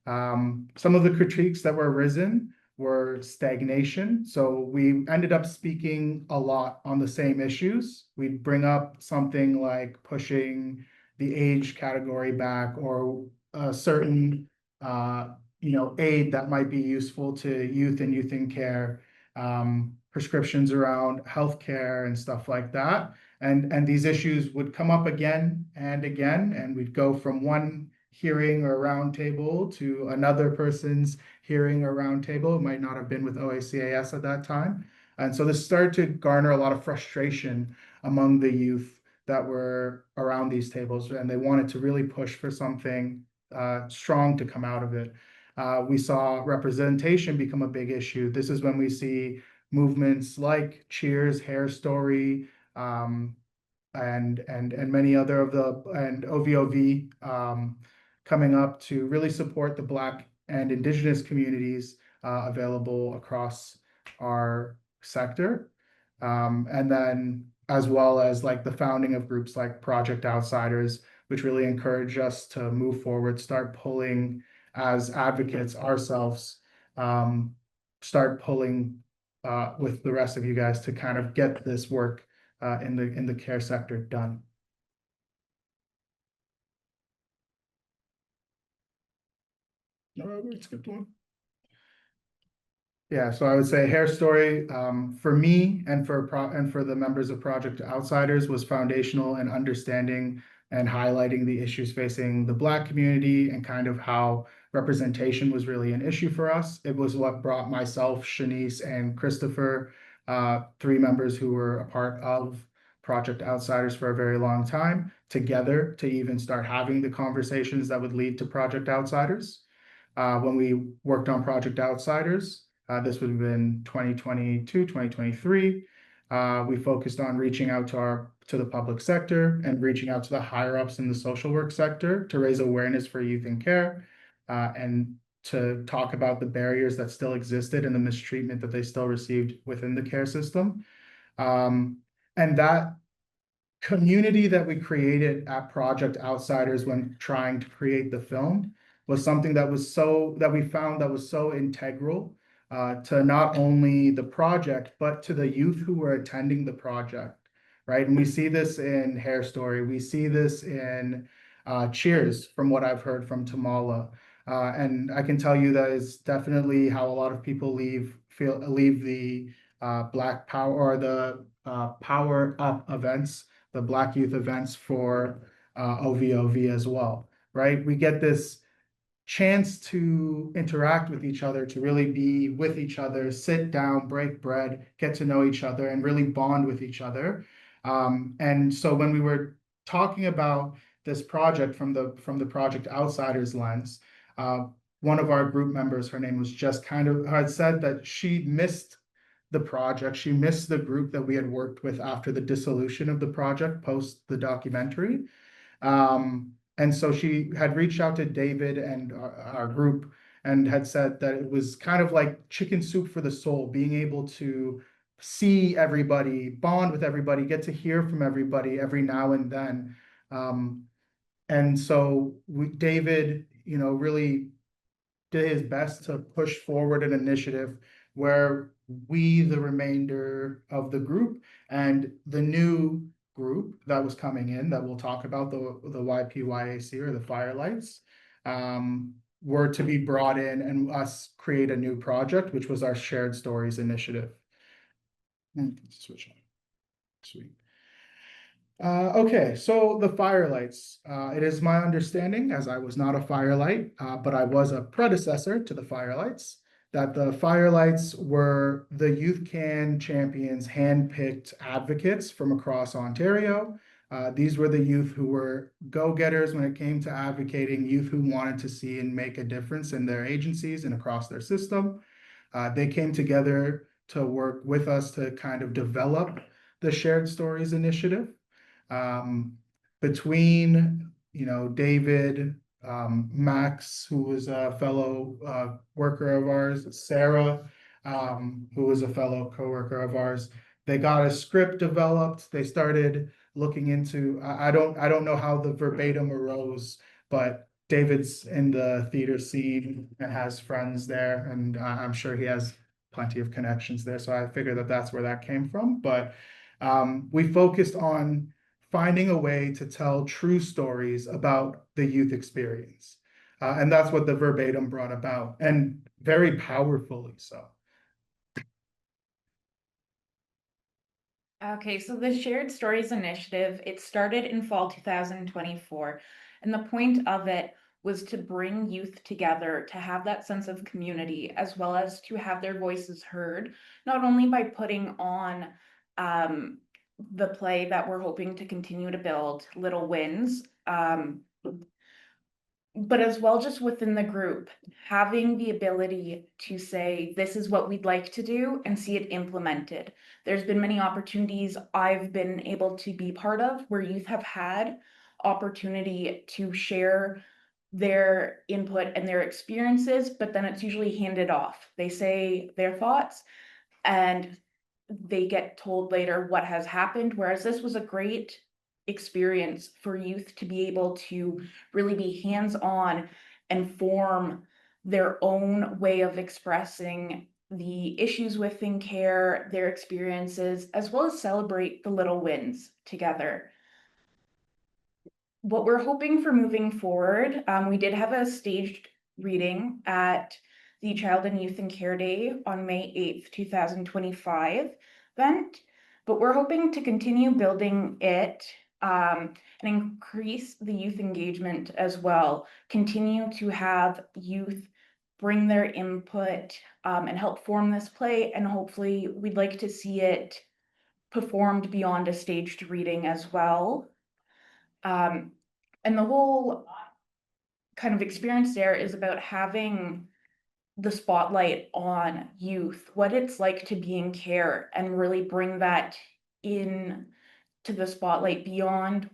Some of the critiques that were arisen were stagnation. So we ended up speaking a lot on the same issues. We'd bring up something like pushing the age category back, or a certain aid that might be useful to youth and youth in care, prescriptions around healthcare and stuff like that. And these issues would come up again and again, and we'd go from one hearing or roundtable to another person's hearing or roundtable. It might not have been with OACAS at that time. And so this started to garner a lot of frustration among the youth that were around these tables, and they wanted to really push for something strong to come out of it. We saw representation become a big issue. This is when we see movements like Cheers, Hair Story, and many other of the, and OVOV coming up to really support the Black and Indigenous communities available across our sector. And then as well as like the founding of groups like Project Outsiders, which really encourage us to move forward, start pulling as advocates ourselves, start pulling with the rest of you guys to kind of get this work in the care sector done. We skipped one. Yeah, so I would say Hair Story for me and for the members of Project Outsiders was foundational in understanding and highlighting the issues facing the Black community and kind of how representation was really an issue for us. It was what brought myself, Shanice, and Christopher, three members who were a part of Project Outsiders for a very long time, together to even start having the conversations that would lead to Project Outsiders. When we worked on Project Outsiders, this would have been 2022, 2023. We focused on reaching out to the public sector and reaching out to the higher ups in the social work sector to raise awareness for youth in care, and to talk about the barriers that still existed and the mistreatment that they still received within the care system. And that community that we created at Project Outsiders when trying to create the film was something that we found that was so integral to not only the project, but to the youth who were attending the project, right? And we see this in Hair Story. We see this in Cheers, from what I've heard from Tamala. And I can tell you that is definitely how a lot of people leave the Black Power or the Power Up events, the Black youth events for OVOV as well, right? We get this chance to interact with each other, to really be with each other, sit down, break bread, get to know each other, and really bond with each other. And so when we were talking about this project from the Project Outsiders lens, one of our group members, her name was just had said that she missed the project. She missed the group that we had worked with after the dissolution of the project post the documentary. And so she had reached out to David and our group and had said that it was kind of like chicken soup for the soul, being able to see everybody, bond with everybody, get to hear from everybody every now and then. And so David, really did his best to push forward an initiative where we, the remainder of the group, and the new group that was coming in that we'll talk about, the YPYAC or the Firelights, were to be brought in and us create a new project, which was our Shared Stories initiative. Switch on. Sweet. Okay, so the Firelights. It is my understanding, as I was not a Firelight, but I was a predecessor to the Firelights, that the Firelights were the Youth Can champions, handpicked advocates from across Ontario. These were the youth who were go-getters when it came to advocating, youth who wanted to see and make a difference in their agencies and across their system. They came together to work with us to kind of develop the Shared Stories initiative. Between, David, Max, who was a fellow worker of ours, Sarah, who was a fellow coworker of ours, they got a script developed. They started looking into, I don't know how the verbatim arose, but David's in the theater scene and has friends there, and I'm sure he has plenty of connections there. So I figured that that's where that came from. But we focused on finding a way to tell true stories about the youth experience. And that's what the verbatim brought about, and very powerfully so. Okay, so the Shared Stories Initiative, it started in fall 2024, and the point of it was to bring youth together, to have that sense of community, as well as to have their voices heard, not only by putting on the play that we're hoping to continue to build, Little Wins, but as well just within the group, having the ability to say, this is what we'd like to do and see it implemented. There's been many opportunities I've been able to be part of where youth have had opportunity to share their input and their experiences, but then it's usually handed off. They say their thoughts and they get told later what has happened, whereas this was a great experience for youth to be able to really be hands-on and form their own way of expressing the issues within care, their experiences, as well as celebrate the little wins together. What we're hoping for moving forward, we did have a staged reading at the Child and Youth and Care Day on May 8th, 2025 event, but we're hoping to continue building it and increase the youth engagement as well. Continue to have youth bring their input and help form this play, and hopefully we'd like to see it performed beyond a staged reading as well. And the whole kind of experience there is about having the spotlight on youth, what it's like to be in care, and really bring that in to the spotlight beyond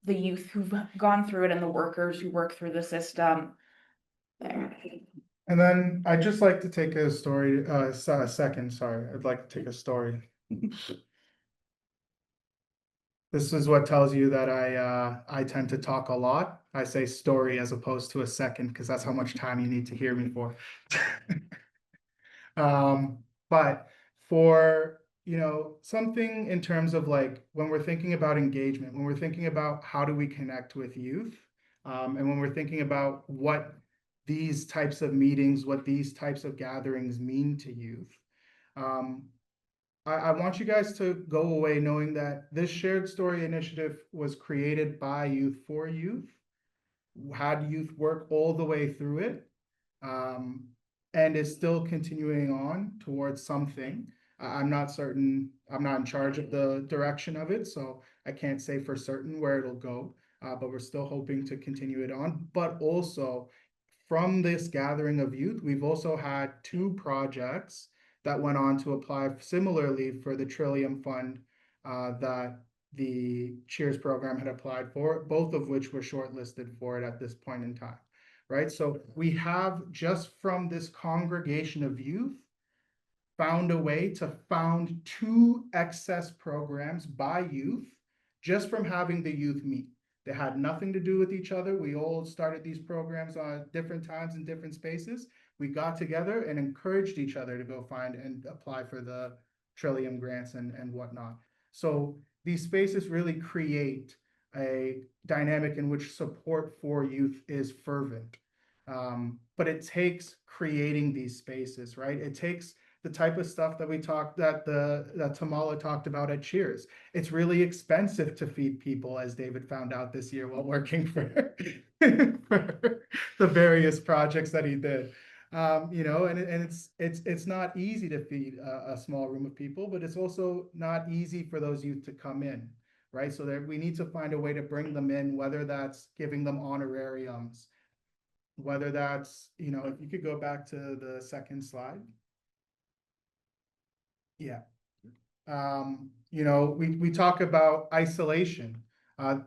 the youth who've gone through it and the workers who work through the system there. And then I'd just like to take a story, a second, sorry. I'd like to take a story. This is what tells you that I tend to talk a lot. I say story as opposed to a second, because that's how much time you need to hear me for. But for, something in terms of like, when we're thinking about engagement, when we're thinking about how do we connect with youth, and when we're thinking about what these types of meetings, what these types of gatherings mean to youth, I want you guys to go away knowing that this Shared Story initiative was created by youth for youth, had youth work all the way through it, and is still continuing on towards something. I'm not certain, I'm not in charge of the direction of it, so I can't say for certain where it'll go, but we're still hoping to continue it on. But also, from this gathering of youth, we've also had 2 projects that went on to apply similarly for the Trillium Fund that the Cheers program had applied for, both of which were shortlisted for it at this point in time. right? So we have, just from this congregation of youth, found a way to found 2 excess programs by youth just from having the youth meet. They had nothing to do with each other. We all started these programs on different times in different spaces. We got together and encouraged each other to go find and apply for the Trillium grants and whatnot. So these spaces really create a dynamic in which support for youth is fervent. But it takes creating these spaces, right? It takes the type of stuff that that Tamala talked about at Cheers. It's really expensive to feed people, as David found out this year while working for, for the various projects that he did. You know, and it's not easy to feed a small room of people, but it's also not easy for those youth to come in, right? So that we need to find a way to bring them in, whether that's giving them honorariums, whether that's, you know, if you could go back to the second slide. Yeah. You know, we talk about isolation.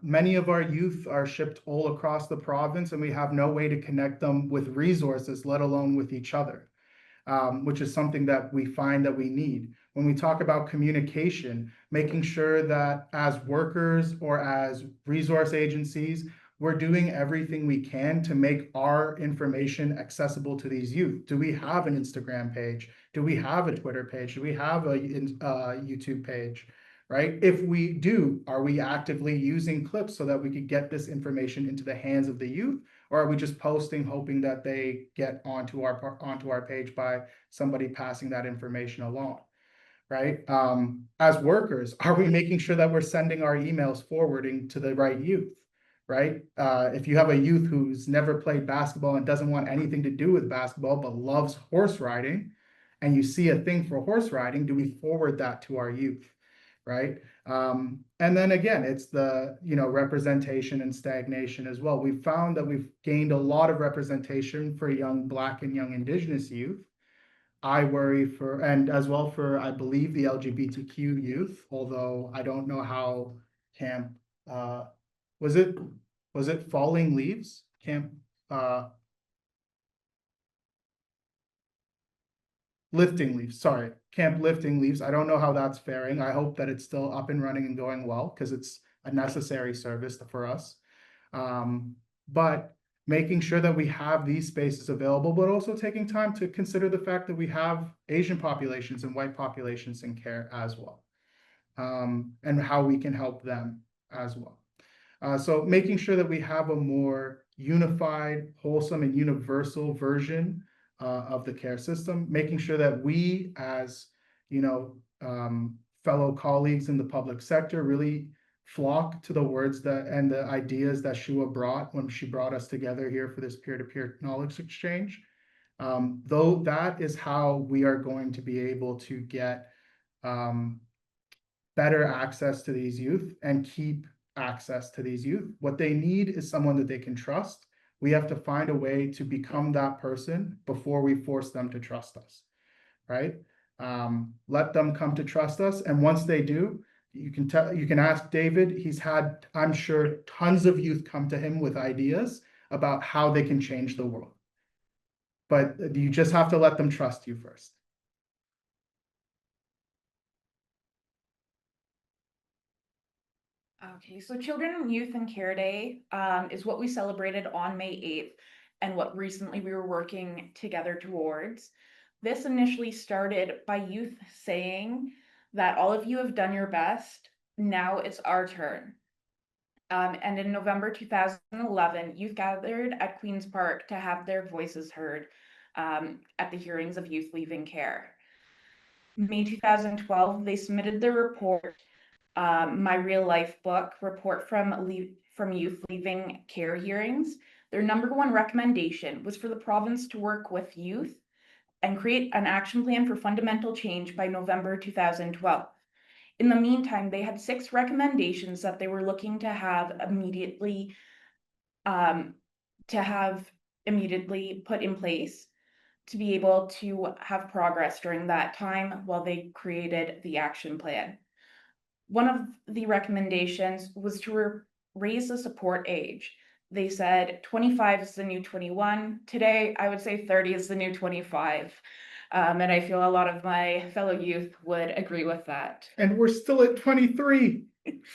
Many of our youth are shipped all across the province, and we have no way to connect them with resources, let alone with each other, which is something that we find that we need. When we talk about communication, making sure that as workers or as resource agencies, we're doing everything we can to make our information accessible to these youth. Do we have an Instagram page? Do we have a Twitter page? Do we have a YouTube page? Right? If we do, are we actively using clips so that we could get this information into the hands of the youth? Or are we just posting, hoping that they get onto our page by somebody passing that information along? Right? As workers, are we making sure that we're sending our emails forwarding to the right youth? Right? If you have a youth who's never played basketball and doesn't want anything to do with basketball, but loves horse riding, and you see a thing for horse riding, do we forward that to our youth? Right? And then again, it's the, you know, representation and stagnation as well. We've found that we've gained a lot of representation for young Black and young Indigenous youth. I worry for, and as well for, I believe, the LGBTQ youth, although I don't know how camp, was it Falling Leaves? Camp, Lifting Leaves, sorry, Camp Lifting Leaves. I don't know how that's faring. I hope that it's still up and running and going well, because it's a necessary service for us. But making sure that we have these spaces available, but also taking time to consider the fact that we have Asian populations and white populations in care as well, and how we can help them as well. So making sure that we have a more unified, wholesome, and universal version of the care system, making sure that we, as, you know, fellow colleagues in the public sector, really flock to the words that and the ideas that Shua brought when she brought us together here for this peer-to-peer knowledge exchange. Though that is how we are going to be able to get better access to these youth and keep access to these youth. What they need is someone that they can trust. We have to find a way to become that person before we force them to trust us, right? Let them come to trust us, and once they do, you can ask David. He's had, I'm sure, tons of youth come to him with ideas about how they can change the world. But you just have to let them trust you first. Okay, so Children and Youth and Care Day is what we celebrated on May 8th and what recently we were working together towards. This initially started by youth saying that all of you have done your best, now it's our turn. And in November 2011, youth gathered at Queen's Park to have their voices heard at the hearings of youth leaving care. May 2012, they submitted their report, My Real Life Book, report from youth leaving care hearings. Their number one recommendation was for the province to work with youth and create an action plan for fundamental change by November 2012. In the meantime, they had 6 recommendations that they were looking to have immediately put in place to be able to have progress during that time while they created the action plan. One of the recommendations was to raise the support age. they said 25 is the new 21. Today, I would say 30 is the new 25. And I feel a lot of my fellow youth would agree with that. And we're still at 23.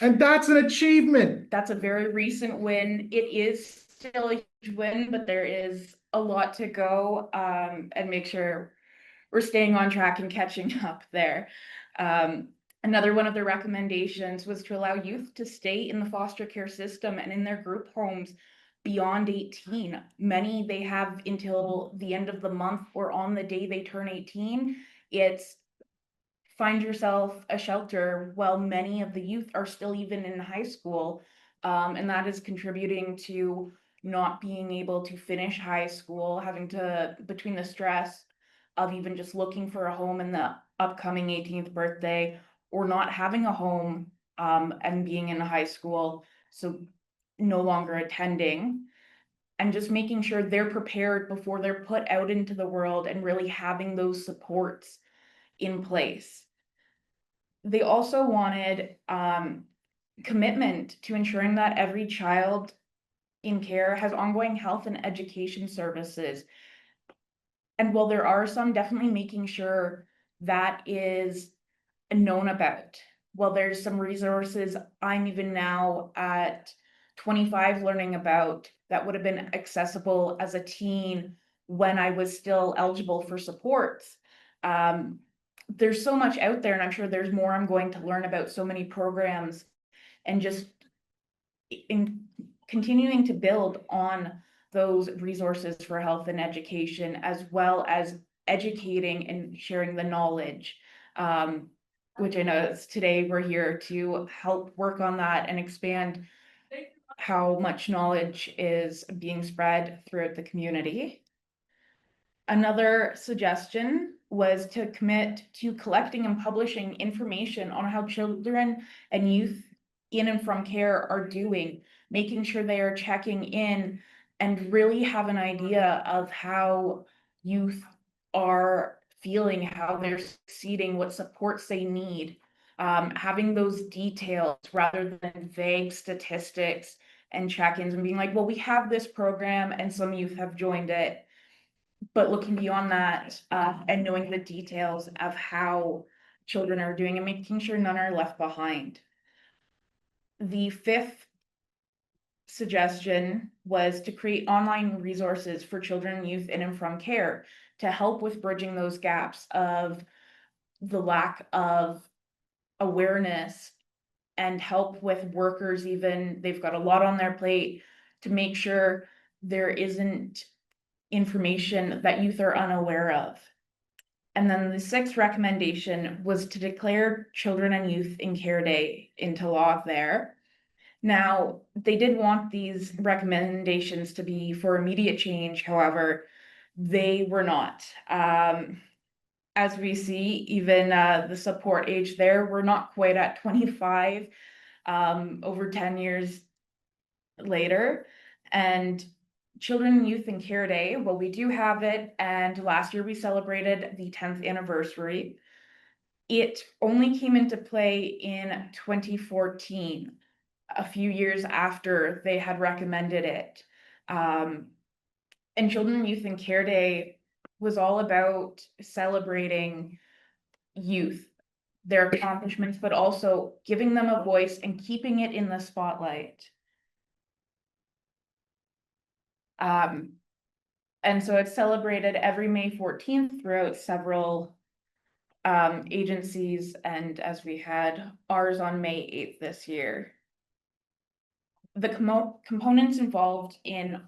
And that's an achievement. That's a very recent win. It is still a huge win, but there is a lot to go, and make sure we're staying on track and catching up there. Another one of the recommendations was to allow youth to stay in the foster care system and in their group homes beyond 18. Many, they have until the end of the month or on the day they turn 18. It's find yourself a shelter while many of the youth are still even in high school. And that is contributing to not being able to finish high school, having to, between the stress of even just looking for a home in the upcoming 18th birthday, or not having a home, and being in high school, so no longer attending, and just making sure they're prepared before they're put out into the world and really having those supports in place. They also wanted commitment to ensuring that every child in care has ongoing health and education services. And while there are some, definitely making sure that is known about. Well, there's some resources I'm even now at 25 learning about that would have been accessible as a teen when I was still eligible for supports. There's so much out there, and I'm sure there's more I'm going to learn about, so many programs, and just in continuing to build on those resources for health and education, as well as educating and sharing the knowledge, which I know today we're here to help work on that and expand how much knowledge is being spread throughout the community. Another suggestion was to commit to collecting and publishing information on how children and youth in and from care are doing, making sure they are checking in and really have an idea of how youth are feeling, how they're succeeding, what supports they need. Having those details rather than vague statistics and check-ins and being like, well, we have this program and some youth have joined it. But looking beyond that, and knowing the details of how children are doing and making sure none are left behind. The fifth suggestion was to create online resources for children and youth in and from care to help with bridging those gaps of the lack of awareness, and help with workers, even they've got a lot on their plate, to make sure there isn't information that youth are unaware of. And then the sixth recommendation was to declare Children and Youth in Care Day into law there. Now, they did want these recommendations to be for immediate change, however, they were not. As we see, even the support age there, we're not quite at 25, over 10 years later. And Children and Youth in Care Day, well, we do have it, and last year we celebrated the 10th anniversary. It only came into play in 2014, a few years after they had recommended it. And Children and Youth in Care Day was all about celebrating youth, their accomplishments, but also giving them a voice and keeping it in the spotlight. And so it's celebrated every May 14th throughout several agencies, and as we had ours on May 8th this year. The components involved in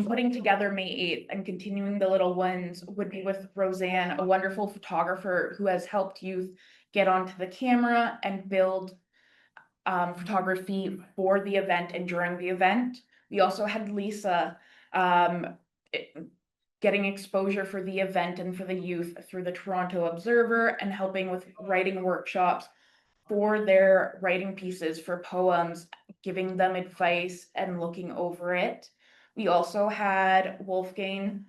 putting together May 8th and continuing the little ones would be with Roseanne, a wonderful photographer who has helped youth get onto the camera and build photography for the event and during the event. We also had Lisa getting exposure for the event and for the youth through the Toronto Observer and helping with writing workshops for their writing pieces for poems, giving them advice and looking over it. We also had Wolfgang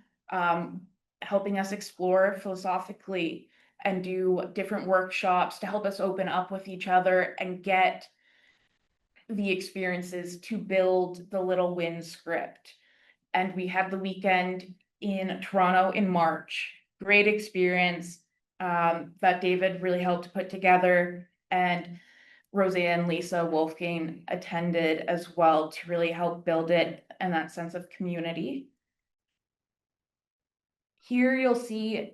helping us explore philosophically and do different workshops to help us open up with each other and get the experiences to build the Little Win script. And we had the weekend in Toronto in March. Great experience that David really helped put together, and Roseanne, Lisa, Wolfgang attended as well to really help build it and that sense of community. Here you'll see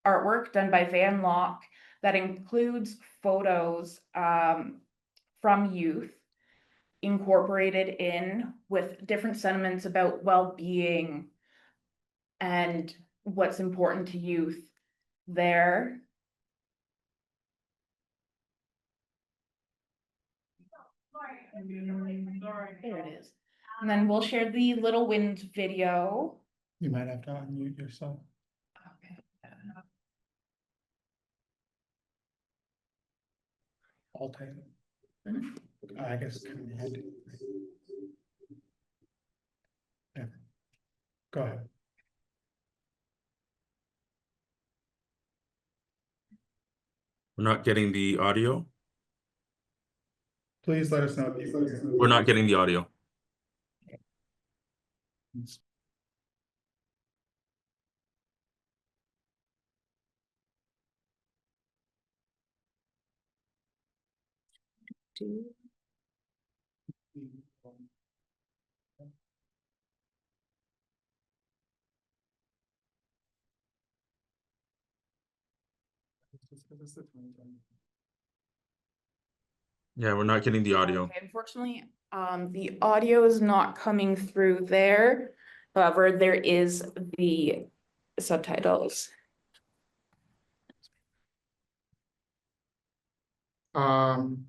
artwork done by Van Locke that includes photos from youth incorporated in with different sentiments about well-being and what's important to youth there. There it is. And then we'll share the Little Wind video. You might have to unmute yourself. Okay. I'll take it. I guess. Yeah. Go ahead. We're not getting the audio. Please let us know. We're not getting the audio. Yeah, we're not getting the audio. Okay, unfortunately, the audio is not coming through there. However, there is the subtitles. And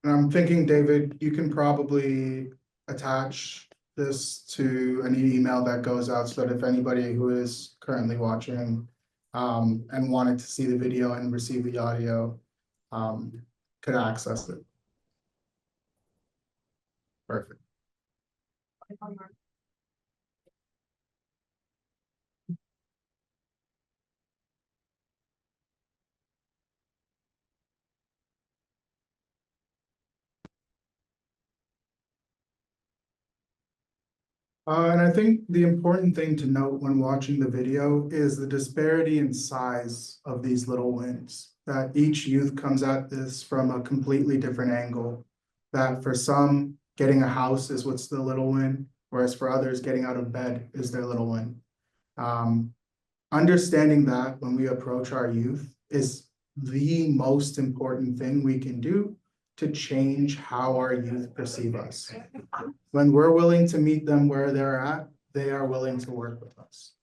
I'm thinking, David, you can probably attach this to an email that goes out so that if anybody who is currently watching and wanted to see the video and receive the audio could access it. Perfect. And I think the important thing to note when watching the video is the disparity in size of these little wins. That each youth comes at this from a completely different angle. That for some, getting a house is what's the little win, whereas for others, getting out of bed is their little win. Understanding that when we approach our youth is the most important thing we can do to change how our youth perceive us. When we're willing to meet them where they're at, they are willing to work with us.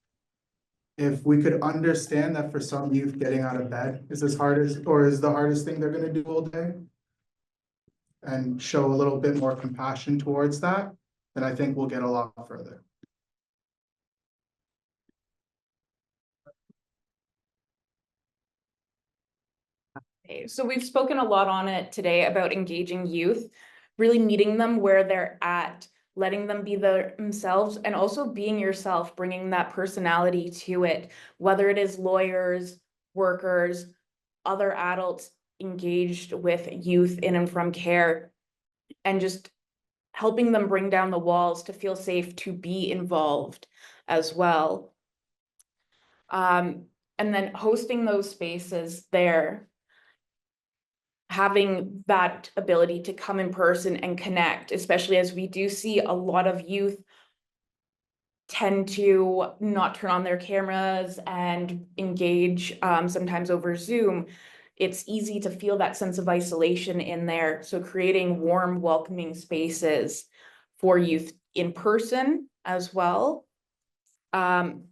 If we could understand that for some youth, getting out of bed is as hard as, or is the hardest thing they're gonna do all day, and show a little bit more compassion towards that, then I think we'll get a lot further. Okay, so we've spoken a lot on it today about engaging youth, really meeting them where they're at, letting them be themselves, and also being yourself, bringing that personality to it, whether it is lawyers, workers, other adults engaged with youth in and from care, and just helping them bring down the walls to feel safe to be involved as well. And then hosting those spaces there, having that ability to come in person and connect, especially as we do see a lot of youth tend to not turn on their cameras and engage sometimes over Zoom. It's easy to feel that sense of isolation in there. So creating warm, welcoming spaces for youth in person as well. And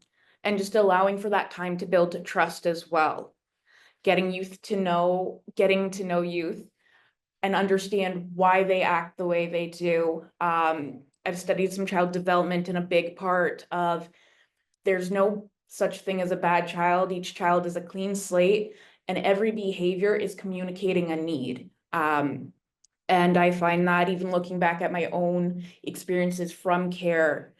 just allowing for that time to build trust as well. Getting to know youth and understand why they act the way they do. I've studied some child development, and a big part of there's no such thing as a bad child. Each child is a clean slate, and every behavior is communicating a need. And I find that even looking back at my own experiences from care,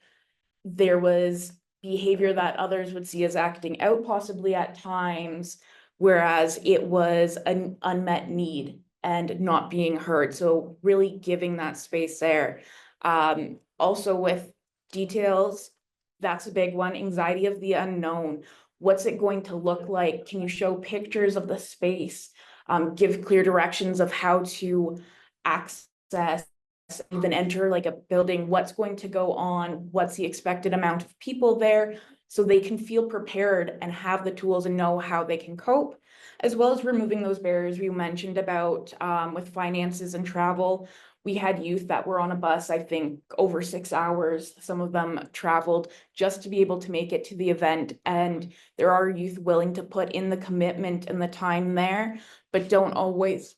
there was behavior that others would see as acting out possibly at times, whereas it was an unmet need. and not being heard. So really giving that space there. Also with details, that's a big one. Anxiety of the unknown. What's it going to look like? Can you show pictures of the space? Give clear directions of how to access, even enter like a building, what's going to go on, what's the expected amount of people there, so they can feel prepared and have the tools and know how they can cope, as well as removing those barriers we mentioned about with finances and travel. We had youth that were on a bus, I think, over 6 hours. Some of them traveled just to be able to make it to the event. And there are youth willing to put in the commitment and the time there, but don't always,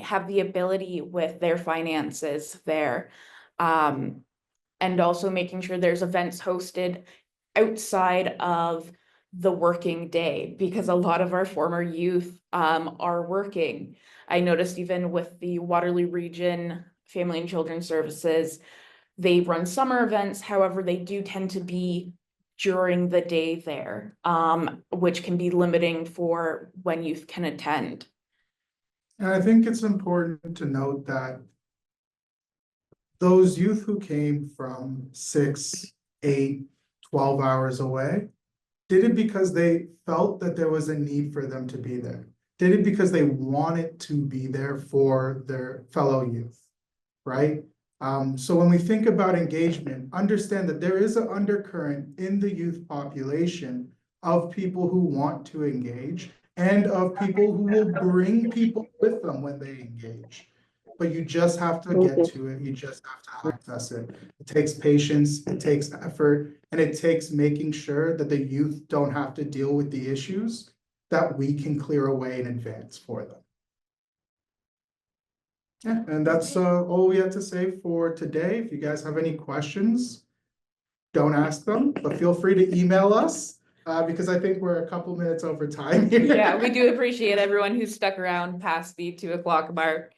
have the ability with their finances there. And also making sure there's events hosted outside of the working day, because a lot of our former youth are working. I noticed even with the Waterloo Region Family and Children's Services, they run summer events. However, they do tend to be during the day there, which can be limiting for when youth can attend. And I think it's important to note that those youth who came from 6, 8, 12 hours away did it because they felt that there was a need for them to be there. Did it because they wanted to be there for their fellow youth, right? So when we think about engagement, understand that there is an undercurrent in the youth population of people who want to engage and of people who will bring people with them when they engage. But you just have to get to it. You just have to access it. It takes patience, it takes effort, and it takes making sure that the youth don't have to deal with the issues that we can clear away in advance for them. Yeah, and that's all we have to say for today. If you guys have any questions, don't ask them, but feel free to email us because I think we're a couple minutes over time here. Yeah, we do appreciate everyone who's stuck around past the 2 o'clock mark.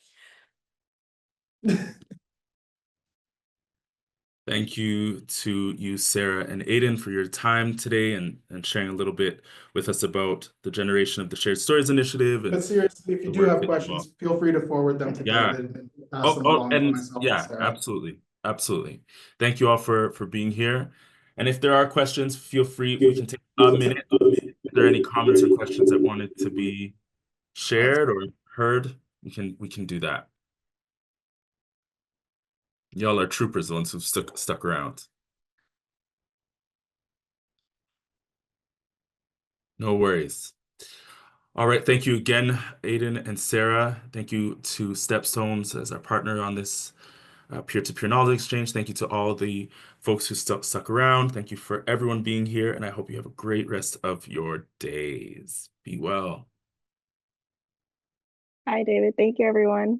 Thank you to you, Sarah and Aiden, for your time today and sharing a little bit with us about the generation of the Shared Stories Initiative. But And seriously, if you the do work have that you questions, feel free to forward them to Yeah. David and pass them Oh, along to and myself and yeah, Sarah. absolutely. Absolutely. Thank you all for being here. And if there are questions, feel free. We can take a minute. If there are any comments or questions that wanted to be shared or heard, we can do that. Y'all are troopers, the ones who've stuck around. No worries. All right. Thank you again, Aiden and Sarah. Thank you to Stepstones as our partner on this peer-to-peer knowledge exchange. Thank you to all the folks who stuck around. Thank you for everyone being here, and I hope you have a great rest of your days. Be well. Hi, David. Thank you, everyone.